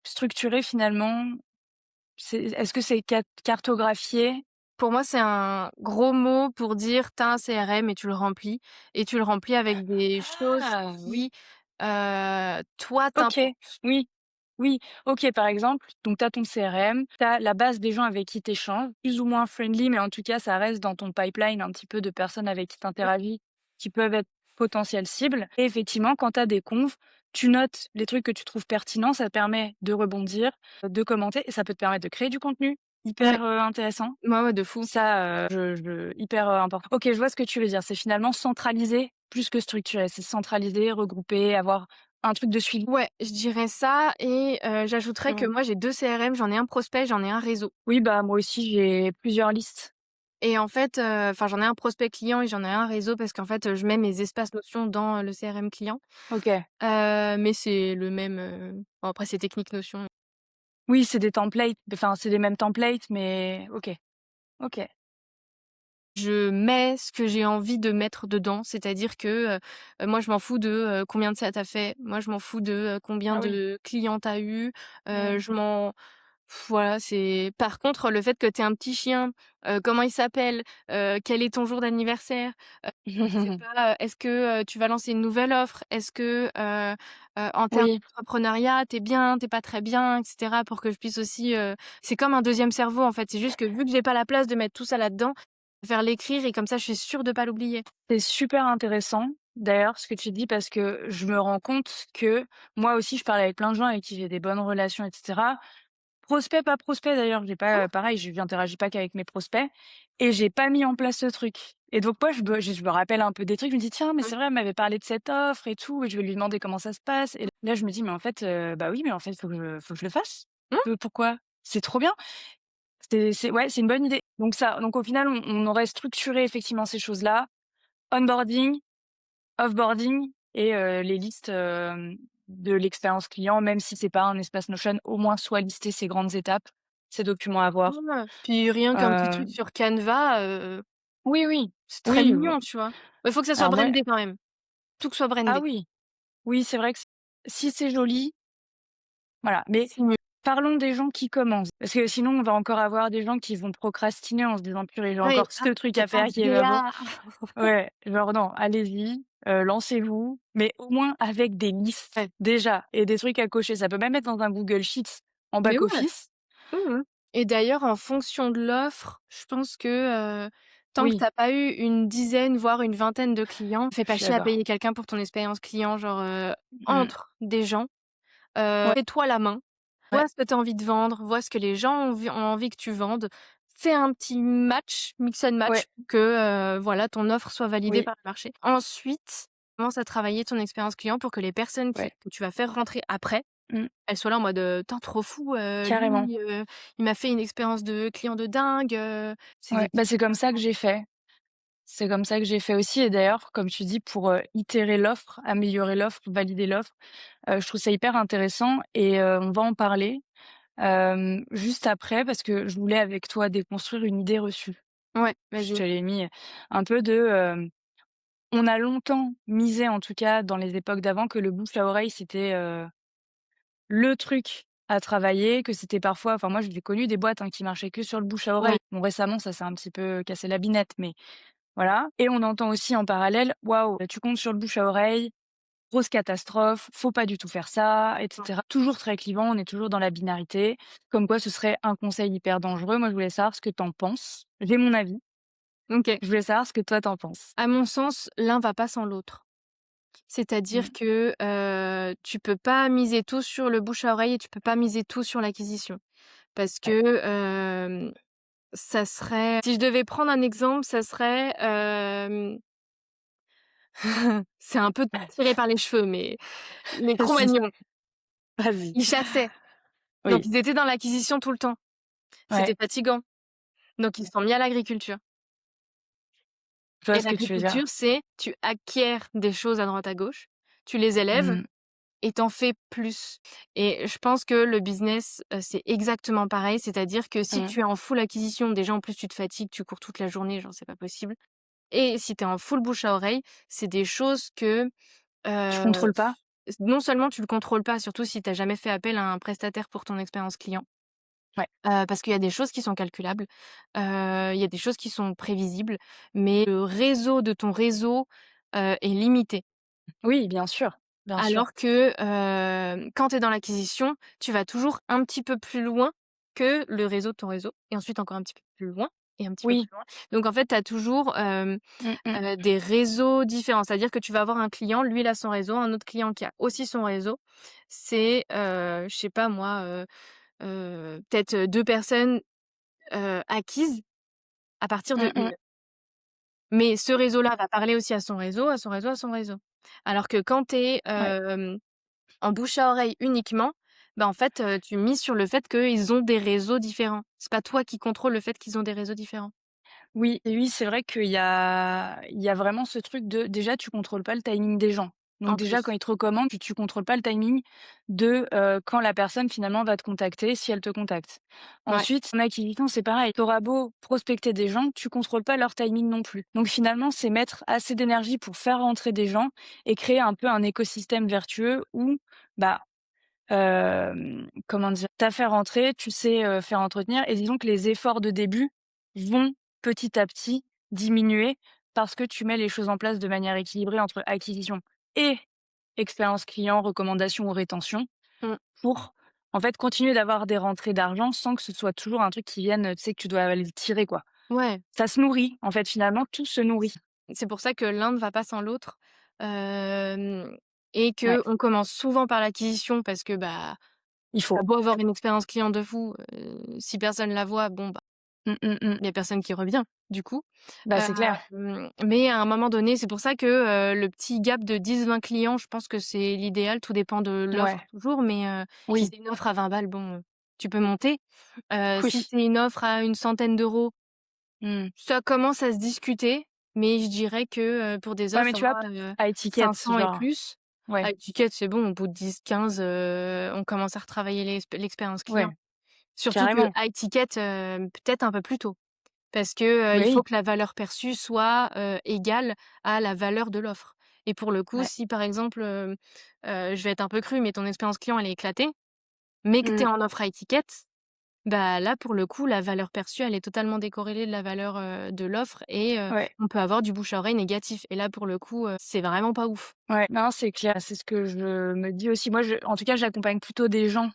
structuré finalement. C'est est-ce que c'est cartographié? Pour moi, c'est un gros mot pour dire: «Tu as un CRM et tu le remplis avec des choses Ah oui, qui, toi OK, t'importent». oui, oui, OK, par exemple, donc tu as ton CRM, tu as la base des gens avec qui tu échanges, plus ou moins friendly, mais en tout cas, ça reste dans ton pipeline un petit peu de personnes avec qui tu interagis, qui peuvent être potentielles cibles et effectivement, quand tu as des confs, tu notes les trucs que tu trouves pertinents, ça te permet de rebondir, de commenter et ça peut te permettre de créer du contenu Ouais, hyper, intéressant. ouais, ouais, de fou. Ça, je hyper, important. OK, je vois ce que tu veux dire. C'est finalement centralisé plus que structuré. C'est centralisé, regroupé, avoir un truc de suivi. Ouais, je dirais ça et j'ajouterais que Mmh. moi j'ai 2 CRM, j'en ai un prospect, j'en ai un réseau Oui, bah, moi aussi, j'ai plusieurs listes. et en fait, enfin j'en ai un prospect client et j'en ai un réseau parce qu'en fait, je mets mes espaces notions dans, le CRM client, OK. mais c'est le même, bon après c'est technique Notion. Oui, c'est des templates, enfin, c'est les mêmes templates, mais OK. OK. Je mets ce que j'ai envie de mettre dedans, c'est-à-dire que, moi je m'en fous de, combien de ça tu fait, moi je m'en fous de, combien Ah oui. de clients tu eu, Mmh. je m'en voilà, c'est par contre le fait que tu un petit chien, comment il s'appelle, quel est ton jour d'anniversaire, je sais pas, est-ce que, tu vas lancer une nouvelle offre? Est-ce que, en termes Oui, d'entrepreneuriat, tu bien, tu pas très bien et cetera pour que je puisse aussi, c'est comme un deuxième cerveau en fait, c'est juste que vu que j'ai pas la place de mettre tout ça là-dedans, je préfère l'écrire et comme ça je suis sûre de pas l'oublier. c'est super intéressant, d'ailleurs, ce que tu dis parce que je me rends compte que moi aussi, je parle avec plein de gens avec qui j'ai des bonnes relations et cetera. Prospect, pas prospect d'ailleurs, j'ai pas, pareil, je n'interagis pas qu'avec mes prospects et j'ai pas mis en place ce truc et donc moi je me rappelle un peu des trucs, je me dis: «Tiens, mais Mmh. c'est vrai, elle m'avait parlé de cette offre et tout» et je vais lui demander comment ça se passe et là je me dis: «Mais en fait, bah oui, mais en fait, faut que je le fasse». Mmh. Pourquoi? C'est trop bien. C'est ouais, c'est une bonne idée. Donc au final, on aurait structuré effectivement ces choses-là, onboarding, offboarding et les listes, de l'expérience client, même si c'est pas un espace Notion, au moins soit lister ces grandes étapes, ces documents à voir. Ouais, puis rien qu'un petit truc Heu, sur Canva, oui, oui, c'est très oui, mignon, tu vois? Il faut que ça soit alors moi brandé quand même, tout que soit ah brandé. oui, oui, c'est vrai que si c'est joli, voilà, mais C'est mieux. parlons des gens qui commencent, parce que sinon on va encore avoir des gens qui vont procrastiner en se disant: «Purée, j'ai Ouais, encore ah, ce truc j'ai à pas faire de qui est pas beau». DA. Ouais, genre non, allez-y, lancez-vous, mais au moins avec des listes Ouais, déjà et des trucs à cocher. Ça peut même être dans un Google Sheets en mais back ouais. office. Mmh mh. Et d'ailleurs, en fonction de l'offre, je pense que, tant que tu Oui, as pas eu une dizaine, voire une vingtaine de clients, fais je pas suis chier à d'accord. payer quelqu'un pour ton expérience client, genre, Mmh. entre des gens, Ouais, fais-toi la main, ouais, vois ce que tu as envie de vendre, vois ce que les gens ont envie que tu vendes. Fais un petit match, mix and ouais, match pour que, voilà, ton offre soit validée oui, par le marché. Ensuite, commence à travailler ton expérience client pour que les personnes ouais, que tu vas faire rentrer après, mmh, elles soient là en mode, «Tain trop fou, carrément. lui, il m'a fait une expérience de client de dingue», c'est Ouais, des bah, petits c'est trucs comme comme ça ça. que j'ai fait. C'est comme ça que j'ai fait aussi et d'ailleurs, comme tu dis, pour, itérer l'offre, améliorer l'offre, valider l'offre, je trouve ça hyper intéressant et on va en parler, juste après parce que je voulais avec toi déconstruire une idée reçue. Ouais, Je vas-y. te l'ai mis un peu de, on a longtemps misé, en tout cas dans les époques d'avant, que le bouche à oreille, c'était, le truc à travailler, que c'était parfois enfin moi j'ai connu des boîtes, hein, qui marchaient que sur le bouche à Ouais. oreille. Bon récemment ça s'est un petit peu cassé la binette, mais voilà et on entend aussi en parallèle: «Waouh, tu comptes sur le bouche à oreille, grosse catastrophe, faut pas du tout faire ça» et cetera. Toujours très clivant, on est toujours dans la binarité, comme quoi ce serait un conseil hyper dangereux. Moi je voulais savoir ce que tu en penses. J'ai mon avis, OK. je voulais savoir ce que toi tu en penses. À mon sens, l'un va pas sans l'autre. C'est-à-dire Mmh, que, tu peux pas miser tout sur le bouche à oreille et tu peux pas miser tout sur l'acquisition. Parce ouais. que, ça serait si je devais prendre un exemple, ça serait, c'est un peu tiré par les cheveux, mais les Vas-y, Cro-Magnons, vas-y. ils chassaient, donc Oui, ils étaient dans l'acquisition tout le temps. C'était ouais, fatigant, donc ils se sont mis à l'agriculture je vois et ce que tu veux l'agriculture, dire. c'est tu acquiers des choses à droite à gauche, tu les élèves Mmh, et tu en fais plus et je pense que le business, c'est exactement pareil. C'est-à-dire que si mmh. tu es en full acquisition, déjà en plus tu te fatigues, tu cours toute la journée, genre c'est pas possible et si tu es en full bouche à oreille, c'est des choses que, Tu heu contrôles pas? non seulement tu le contrôles pas, surtout si tu as jamais fait appel à un prestataire pour ton expérience client, Ouais. parce qu'il y a des choses qui sont calculables, il y a des choses qui sont prévisibles, mais le réseau de ton réseau, est limité. Oui, bien sûr, bien sûr. Alors que, quand tu es dans l'acquisition, tu vas toujours un petit peu plus loin que le réseau de ton réseau et ensuite encore un petit peu plus loin et un petit peu Oui. plus loin. Donc en fait, tu as toujours, Mmh mh. des réseaux différents. C'est-à-dire que tu vas avoir un client, lui, il a son réseau, un autre client qui a aussi son réseau. C'est, je sais pas moi, peut-être, 2 personnes, acquises à partir de Mmh mh. une. Mais ce réseau-là va parler aussi à son réseau, à son réseau, à son réseau. Alors que quand tu es, Ouais. en bouche à oreille uniquement, bah, en fait, tu mises sur le fait qu'ils ont des réseaux différents. C'est pas toi qui contrôles le fait qu'ils ont des réseaux différents. Oui et oui, c'est vrai qu'il y a vraiment ce truc de déjà tu contrôles pas le timing des gens. Donc En déjà quand plus. ils te recommandent, tu contrôles pas le timing de, quand la personne finalement va te contacter, si elle te contacte. Ouais. Ensuite, en acquisition, c'est pareil, tu auras beau prospecter des gens, tu contrôles pas leur timing non plus. Donc finalement, c'est mettre assez d'énergie pour faire rentrer des gens et créer un peu un écosystème vertueux où, bah, comment dire? Tu as fait rentrer, tu sais, faire entretenir et disons que les efforts de début vont petit à petit diminuer parce que tu mets les choses en place de manière équilibrée entre acquisition et expérience client, recommandation ou rétention Mmh. pour, en fait, continuer d'avoir des rentrées d'argent sans que ce soit toujours un truc qui vienne, tu sais, que tu dois aller le tirer, quoi. Ouais, Ça se nourrit, en fait, finalement, tout se nourrit. c'est pour ça que l'un ne va pas sans l'autre, hem et Ouais, qu'on commence souvent par l'acquisition parce que, bah, il tu faut. beau avoir une expérience client de fou, si personne la voit, bon, bah, Mmh, mmh mh. il y a personne qui revient, du coup. Bah, c'est clair. Mais à un moment donné, c'est pour ça que, le petit gap de 10-20 clients, je pense que c'est l'idéal. Tout dépend de l'offre Ouais. toujours, mais si Oui. c'est une offre à 20 balles, bon, tu peux monter. Si Oui. c'est une offre à une centaine d'euros, Mmh. ça commence à se discuter, mais je dirais que, pour des Ouais, mais offres tu vois, à, à étiquette, 500 et genre plus, ouais, à étiquette, c'est bon, au bout de 10-15, on commence à retravailler l'expérience client. ouais, Surtout que carrément. à étiquette, peut-être un peu plus tôt. Parce que, il faut Oui, que la valeur perçue soit, égale à la valeur de l'offre et pour le coup, ouais. si par exemple, je vais être un peu crue, mais ton expérience client, elle est éclatée, mais que tu es Mmh. en offre à étiquette, bah, là, pour le coup, la valeur perçue, elle est totalement décorrélée de la valeur, de l'offre et Ouais, on peut avoir du bouche à oreille négatif et là, pour le coup, c'est vraiment pas ouf. ouais. Non, c'est clair, c'est ce que je me dis aussi. Moi, je en tout cas, j'accompagne plutôt des gens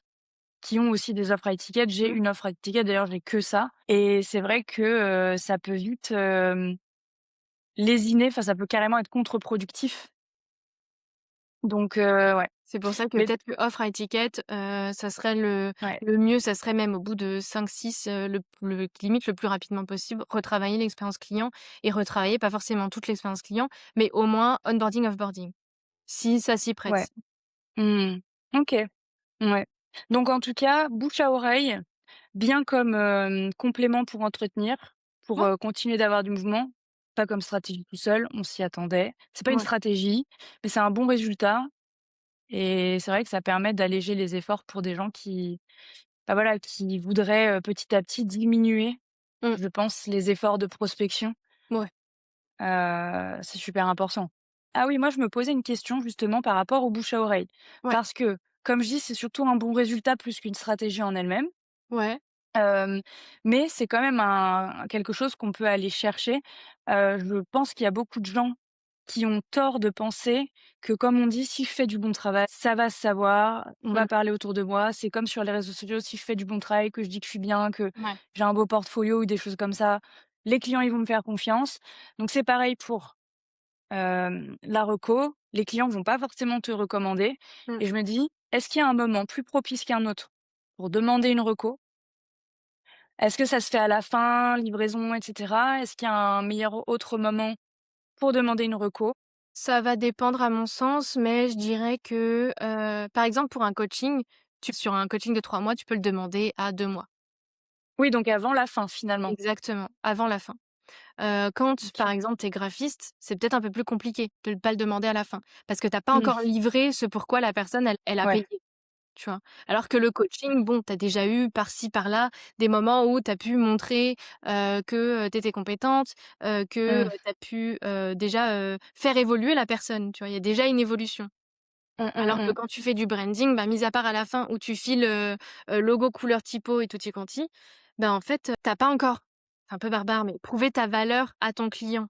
qui ont aussi des offres à étiquette. J'ai Mmh. une offre à étiquette, d'ailleurs, j'ai que ça et c'est vrai que, ça peut vite, lésiner, enfin, ça peut carrément être contre-productif donc ouais. C'est pour ça que Mais peut-être que offre à étiquette, ça serait ouais, le mieux, ça serait même au bout de 5-6, le limite le plus rapidement possible, retravailler l'expérience client et retravailler pas forcément toute l'expérience client, mais au moins onboarding, offboarding, si ça s'y ouais. prête. Mmh. OK, ouais. Donc en tout cas, bouche à oreille, bien comme, complément pour entretenir, pour, Ouais, continuer d'avoir du mouvement, pas comme stratégie tout seul, on s'y attendait. C'est pas une ouais. stratégie, mais c'est un bon résultat et c'est vrai que ça permet d'alléger les efforts pour des gens qui, bah, voilà, qui voudraient, petit à petit diminuer, Mmh. je pense, les efforts de prospection. Ouais, C'est super important. Ah oui, moi je me posais une question justement par rapport au bouche à oreille. ouais, Parce que, comme je dis, c'est surtout un bon résultat plus qu'une stratégie en elle-même. ouais. Hem, mais c'est quand même un quelque chose qu'on peut aller chercher. Je pense qu'il y a beaucoup de gens qui ont tort de penser que, comme on dit: «Si je fais du bon travail, ça va se savoir, on va Mmh. parler autour de moi». C'est comme sur les réseaux sociaux, si je fais du bon travail, que je dis que je suis bien, que Ouais. j'ai un beau portfolio ou des choses comme ça, les clients, ils vont me faire confiance. Donc c'est pareil pour, la reco, les clients vont pas forcément te recommander Mmh. et je me dis: «Est-ce qu'il y a un moment plus propice qu'un autre pour demander une reco?» Est-ce que ça se fait à la fin, livraison et cetera? Est-ce qu'il y a un meilleur autre moment pour demander une reco? Ça va dépendre à mon sens, mais je dirais que, par exemple pour un coaching, tu sur un coaching de 3 mois, tu peux le demander à 2 mois. Oui, donc avant la fin finalement. Exactement, avant la fin. Quand, par OK. exemple, tu es graphiste, c'est peut-être un peu plus compliqué de ne pas le demander à la fin. Parce que tu as pas encore Mmh. livré ce pourquoi la personne, elle a Ouais. payé, tu vois? Alors que le coaching, bon, tu as déjà eu par-ci par-là des moments où tu as pu montrer, que, tu étais compétente, que, Mmh. tu as pu, déjà, faire évoluer la personne, tu vois? Il y a déjà une évolution. Mmh, mmh, Alors que mmh. quand tu fais du branding, bah, mis à part à la fin où tu files, logo, couleur, typo et tutti quanti, bah, en fait, tu pas encore, c'est un peu barbare, mais prouvé ta valeur à ton client.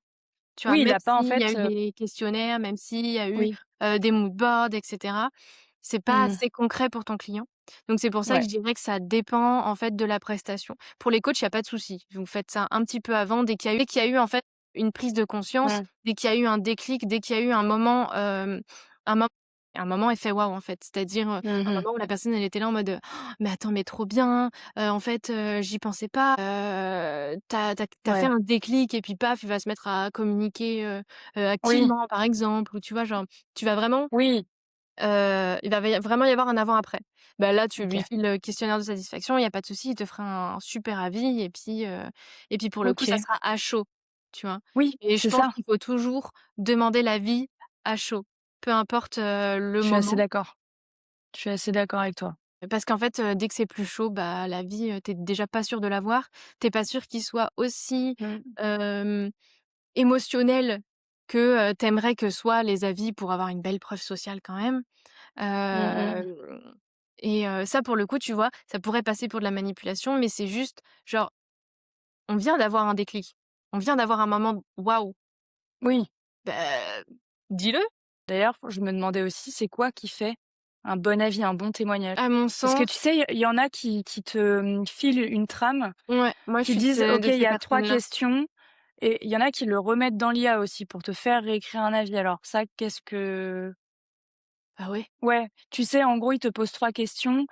Tu vois? Oui, il Même a pas en s'il y a fait, eu des questionnaires, même s'il y a eu, oui. des mood boards et cetera, c'est pas Mmh. assez concret pour ton client. Donc c'est pour ça que Ouais. je dirais que ça dépend, en fait, de la prestation. Pour les coachs, il y a pas de souci. Vous faites ça un petit peu avant, dès qu'il y a eu, en fait, une prise de conscience, Mmh. dès qu'il y a eu un déclic, dès qu'il y a eu un moment, un mo un moment effet waouh, en fait. C'est-à-dire, Mmh un mh. moment où la personne, elle était là en mode: «Mais attends, mais trop bien, en fait, j'y pensais pas». Tu as fait Ouais. un déclic et puis paf, il va se mettre à communiquer, Oui, activement, par exemple, ou tu vois, genre, tu vas vraiment, oui. il va vraiment y avoir un avant-après. Bah, là, tu lui OK. files le questionnaire de satisfaction, il y a pas de souci, il te fera un super avis et puis pour le coup, ça OK. sera à chaud, tu vois? Oui, Et je c'est pense ça. qu'il faut toujours demander l'avis à chaud, peu importe, le Je suis assez moment. d'accord. Je suis assez d'accord avec toi. Parce qu'en fait, dès que c'est plus chaud, bah, l'avis, tu déjà pas sûr de l'avoir. Tu pas sûr qu'il soit aussi, Mmh. hem, émotionnel que, tu que soient les avis pour avoir une belle preuve sociale quand même. Mmh mh. Hem Ça pour le coup, tu vois, ça pourrait passer pour de la manipulation, mais c'est juste genre, on vient d'avoir un déclic. On vient d'avoir un moment waouh, Oui. bah, dis-le! D'ailleurs, je me demandais aussi, c'est quoi qui fait un bon avis, un bon témoignage? À mon Parce que sens, tu sais, il y en a qui te, filent une trame, ouais, moi je qui suis disent: «OK, de il y ces a 3 personnes-là. questions» et il y en a qui le remettent dans l'IA aussi pour te faire réécrire un avis. Alors ça, qu'est-ce que Ah ouais? ouais, tu sais, en gros, ils te posent 3 questions,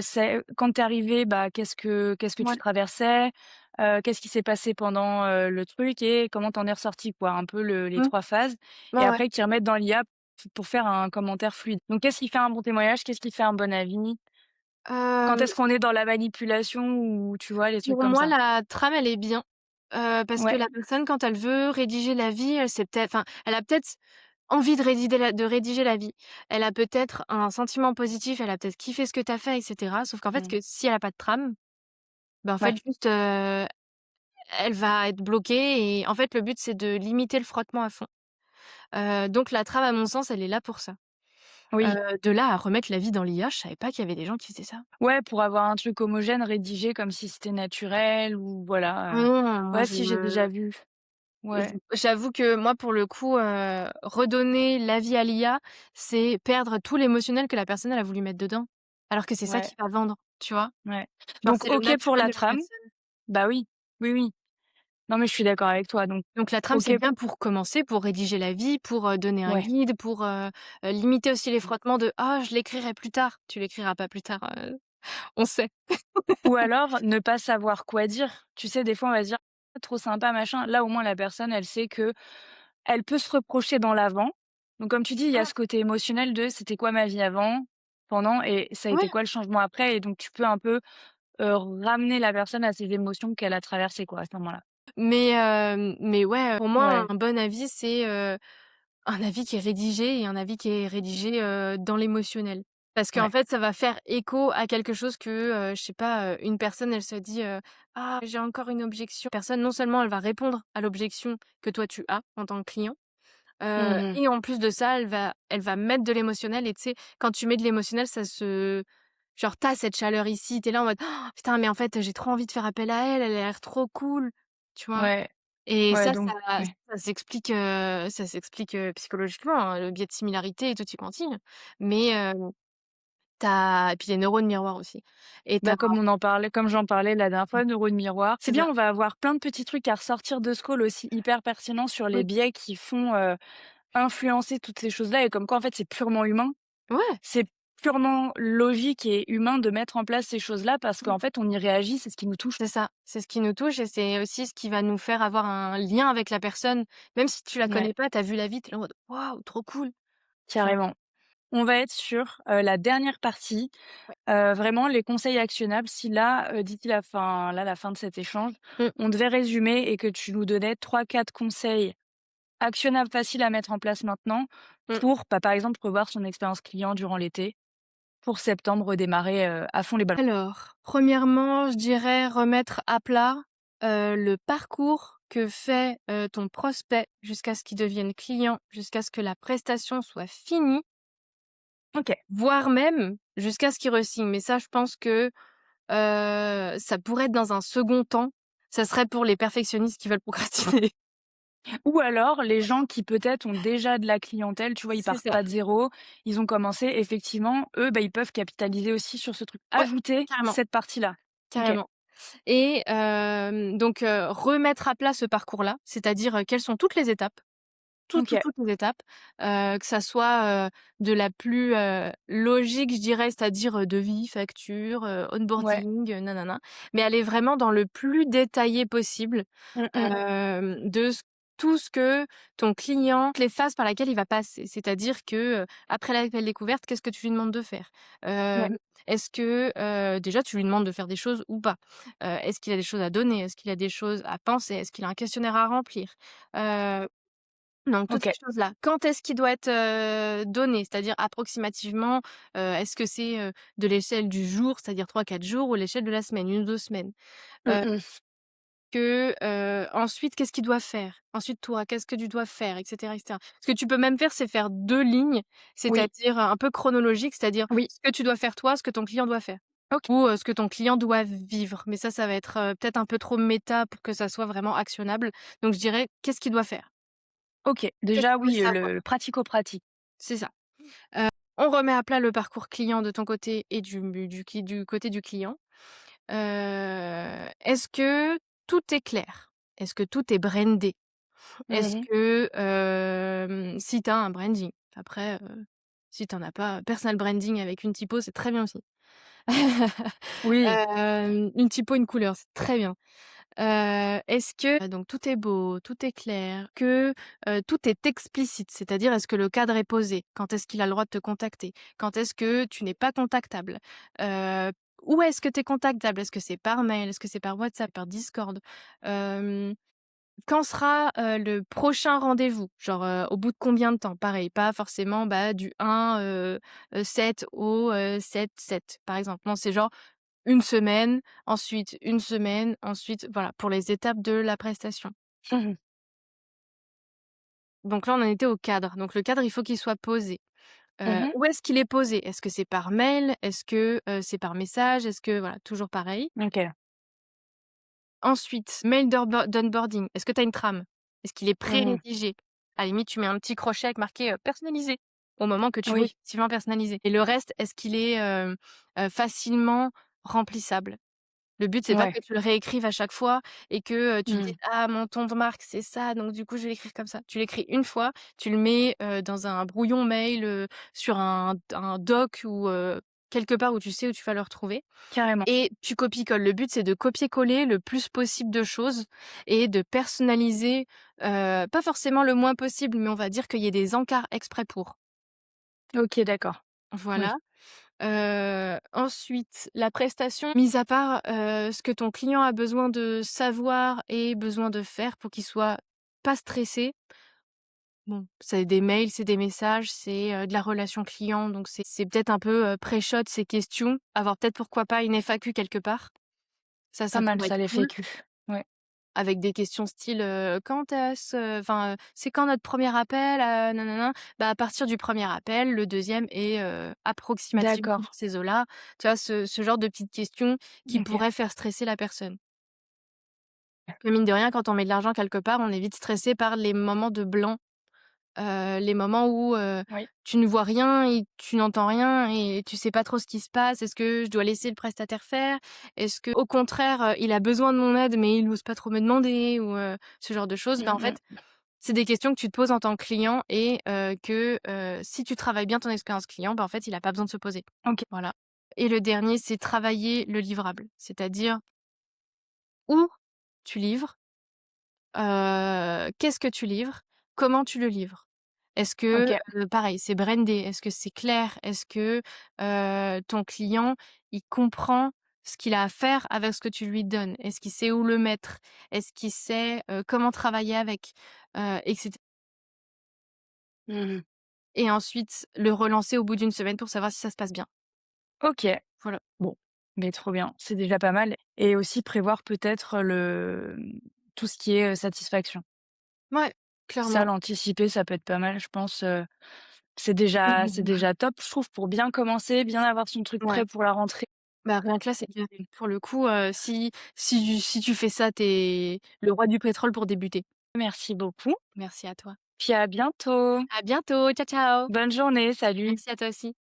c'est quand tu es arrivé, bah, qu'est-ce que tu Ouais. traversais? Qu'est-ce qui s'est passé pendant, le truc et comment tu en es ressorti, quoi? Un peu les Mmh. 3 phases et Ouais, ouais. après qu'ils remettent dans l'IA pour faire un commentaire fluide. Donc qu'est-ce qui fait un bon témoignage? Qu'est-ce qui fait un bon avis? Quand Hem, est-ce qu'on est dans la manipulation ou tu vois, les trucs pour comme moi, ça? la trame, elle est bien, parce que Ouais. la personne, quand elle veut rédiger l'avis, elle sait peut-être, enfin, elle a peut-être envie de rédiger l'avis. Elle a peut-être un sentiment positif, elle a peut-être kiffé ce que tu as fait et cetera. Sauf qu'en fait, Mmh. que si elle a pas de trame, bah, en fait, Ouais. juste, elle va être bloquée et en fait, le but, c'est de limiter le frottement à fond. Donc la trame, à mon sens, elle est là pour ça. Oui. De là à remettre l'avis dans l'IA, je savais pas qu'il y avait des gens qui faisaient ça. Ouais, pour avoir un truc homogène rédigé comme si c'était naturel ou Ah voilà, non, moi ouais, je si, j'ai déjà vu. je Ouais. j'avoue que moi, pour le coup, redonner l'avis à l'IA, c'est perdre tout l'émotionnel que la personne, elle a voulu mettre dedans. Alors que c'est ça Ouais, qui va vendre, tu vois? ouais. Genre, Donc c'est le OK pour naturel la de la trame. personne. Bah oui, oui, oui. Non, mais je suis d'accord avec toi, donc Donc la trame, OK, c'est bien pour commencer, pour rédiger l'avis, pour, donner un ouais. guide, pour, limiter aussi les Mmh. frottements de: «Ah, je l'écrirai plus tard». Tu l'écriras pas plus tard, on sait. Ou alors ne pas savoir quoi dire. Tu sais, des fois, on va se dire: «Ah, trop sympa, machin». Là, au moins, la personne, elle sait que elle peut se reprocher dans l'avant. Donc comme tu dis, il y a Mmh, ce côté émotionnel de: «C'était quoi ma vie avant, pendant et ça a été ouais. quoi le changement après?» et donc tu peux un peu, ramener la personne à ses émotions qu'elle a traversées, quoi, à ce moment-là. Mais ouais, pour moi, Ouais, un bon avis, c'est, un avis qui est rédigé et un avis qui est rédigé, dans l'émotionnel. Parce qu'en ouais. fait, ça va faire écho à quelque chose que, je sais pas, une personne, elle se dit, «Ah, j'ai encore une objection». Personne, non seulement elle va répondre à l'objection que toi tu as en tant que client, Mmh. et en plus de ça, elle va mettre de l'émotionnel et tu sais, quand tu mets de l'émotionnel, ça se genre, tu cette chaleur ici, tu es là en mode: «Oh, «Putain, mais en fait, j'ai trop envie de faire appel à elle, elle a l'air trop cool», tu vois? Ouais, Et ouais, ça, donc ouais. ça s'explique, psychologiquement, hein, le biais de similarité et tutti quanti. Mais, tu et puis les neurones miroirs aussi et tu Bah, comme j'en parlais la dernière fois, neurones miroirs. C'est c'est bien, ça. on va avoir plein de petits trucs à ressortir de ce call aussi hyper pertinents sur les Oui. biais qui font, influencer toutes ces choses-là et comme quoi, en fait, c'est purement humain. Ouais. C'est purement logique et humain de mettre en place ces choses-là parce Mmh. qu'en fait, on y réagit, c'est ce qui nous touche. C'est ça. C'est ce qui nous touche et c'est aussi ce qui va nous faire avoir un lien avec la personne. Même si tu la Ouais, connais pas, tu as vu la vie, tu es là en mode: «Waouh, trop cool!» Tu vois? carrément. On va être sur, la dernière partie, Ouais. vraiment les conseils actionnables. Si là, d'ici la fin de cet échange, Mmh, on devait résumer et que tu nous donnais trois quatre conseils actionnables, faciles à mettre en place maintenant mmh. pour, bah, par exemple, revoir son expérience client durant l'été, pour septembre redémarrer, à fond les ballons. Alors, premièrement, je dirais remettre à plat, le parcours que fait, ton prospect jusqu'à ce qu'il devienne client, jusqu'à ce que la prestation soit finie. OK. voire même jusqu'à ce qu'il re-signe. Mais ça, je pense que, ça pourrait être dans un second temps. Ça serait pour les perfectionnistes qui veulent procrastiner. Ou alors les gens qui peut-être ont déjà de la clientèle, tu vois, ils C'est partent ça. pas de zéro, ils ont commencé, effectivement, eux, bah, ils peuvent capitaliser aussi sur ce truc. Ouais, Ajouter carrément, cette partie-là. OK, carrément. Et donc remettre à plat ce parcours-là, c'est-à-dire, quelles sont toutes les étapes, OK, toutes les étapes, que ça soit, de la plus, logique, je dirais, c'est-à-dire, devis, facture, ouais. onboarding, mais aller vraiment dans le plus détaillé possible, Mmh mh. de tout ce que ton client toutes les phases par laquelle il va passer. C'est-à-dire que, après l'appel découverte, qu'est-ce que tu lui demandes de faire? Ouais, Est-ce que, déjà tu lui demandes de faire des choses ou pas? Est-ce qu'il a des choses à donner? Est-ce qu'il a des choses à penser? Est-ce qu'il a un questionnaire à remplir? Heu donc toutes OK. ces choses-là. Quand est-ce qu'il doit être, donné? C'est-à-dire approximativement, est-ce que c'est, de l'échelle du jour, c'est-à-dire 3 4 jours ou l'échelle de la semaine, 1 ou 2 semaines? Mmh mh. Ensuite, qu'est-ce qu'il doit faire? Ensuite, toi, qu'est-ce que tu dois faire? Et cetera, et cetera. Ce que tu peux même faire, c'est faire 2 lignes, Oui, c'est-à-dire un peu chronologique, c'est-à-dire oui. ce que tu dois faire toi, ce que ton client doit faire OK, ou, ce que ton client doit vivre. Mais ça va être, peut-être un peu trop méta pour que ça soit vraiment actionnable. Donc je dirais: «Qu'est-ce qu'il doit faire? OK. Qu'est-ce Déjà qu'il veut oui, savoir?» le pratico-pratique. C'est ça. On remet à plat le parcours client de ton côté et du côté du client. Est-ce que tout est clair? Est-ce que tout est brandé? Mmh Est-ce mh. que, si tu as un branding, après, si tu en as pas, personal branding avec une typo, c'est très bien aussi. Oui. Une typo, une couleur, c'est très bien. Est-ce que donc tout est beau, tout est clair, que, tout est explicite? C'est-à-dire, est-ce que le cadre est posé? Quand est-ce qu'il a le droit de te contacter? Quand est-ce que tu n'es pas contactable? Heu, Où est-ce que tu es contactable? Est-ce que c'est par mail? Est-ce que c'est par WhatsApp, par Discord? Hem Quand sera, le prochain rendez-vous? Genre, au bout de combien de temps? Pareil, pas forcément, bah, du 1, 7 au, 7/7, par exemple. Non, c'est genre une semaine, ensuite une semaine, ensuite voilà, pour les étapes de la prestation. Mmh mh. Donc là, on en était au cadre. Donc le cadre, il faut qu'il soit posé. Mmh mh. Où est-ce qu'il est posé? Est-ce que c'est par mail? Est-ce que, c'est par message? Est-ce que voilà, toujours pareil. OK. Ensuite, mail d'onboarding. Est-ce que tu as une trame? Est-ce qu'il est Mmh mh. pré-rédigé? À la limite, tu mets un petit crochet avec marqué, «personnalisé» au moment que tu veux Oui. effectivement personnaliser et le reste, est-ce qu'il est, facilement remplissable? Le but, c'est pas Ouais. que tu le réécrives à chaque fois et que, tu te Mmh. dises: «Ah, mon ton de marque, c'est ça, donc du coup, je vais l'écrire comme ça». Tu l'écris une fois, tu le mets, dans un brouillon mail, sur un doc ou, quelque part où tu sais où tu vas le retrouver Carrément. et tu copies-colles. Le but, c'est de copier-coller le plus possible de choses et de personnaliser, pas forcément le moins possible, mais on va dire qu'il y ait des encarts exprès pour. OK, d'accord. Voilà. Oui. Ensuite, la prestation, mis à part, ce que ton client a besoin de savoir et besoin de faire pour qu'il soit pas stressé. Bon, c'est des mails, c'est des messages, c'est, de la relation client, donc c'est peut-être un peu, pré-shot ces questions. Avoir peut-être pourquoi pas une FAQ quelque part. Pas Ça mal pourrait ça, être les cool. FAQ. Ouais. Avec des questions style, «Quand est-ce, c'est quand notre premier appel, Bah, à partir du premier appel, le deuxième est, approximativement D'accord. dans ces eaux-là. Tu vois? Ce genre de petites questions qui OK. pourraient faire stresser la personne. Que mine de rien, quand on met de l'argent quelque part, on est vite stressé par les moments de blanc, les moments où, Oui. tu ne vois rien et tu n'entends rien et tu sais pas trop ce qui se passe. Est-ce que je dois laisser le prestataire faire? Est-ce que au contraire, il a besoin de mon aide, mais il n'ose pas trop me demander ou, ce genre de choses? Bah, Mmh en fait, mh. c'est des questions que tu te poses en tant que client et si tu travailles bien ton expérience client, bah, en fait, il a pas besoin de se poser. OK. Voilà et le dernier, c'est travailler le livrable. C'est-à-dire où tu livres. Qu'est-ce que tu livres? Comment tu le livres? Est-ce que, OK. pareil, c'est brandé? Est-ce que c'est clair? Est-ce que, ton client, il comprend ce qu'il a à faire avec ce que tu lui donnes? Est-ce qu'il sait où le mettre? Est-ce qu'il sait, comment travailler avec? Et cetera Mmh mh. et ensuite le relancer au bout d'une semaine pour savoir si ça se passe bien. OK. Voilà. Bon, mais trop bien, c'est déjà pas mal et aussi prévoir peut-être tout ce qui est, satisfaction. Ouais, Ça, clairement. l'anticiper, ça peut être pas mal, je pense, C'est déjà top, je trouve, pour bien commencer, bien avoir son truc Ouais. prêt pour la rentrée. Bah, rien que là, c'est bien. Pour le coup, si tu fais ça, tu es le roi du pétrole pour débuter. Merci beaucoup, Merci à toi. puis à bientôt. À bientôt, ciao, ciao. Bonne journée, salut. Merci à toi aussi.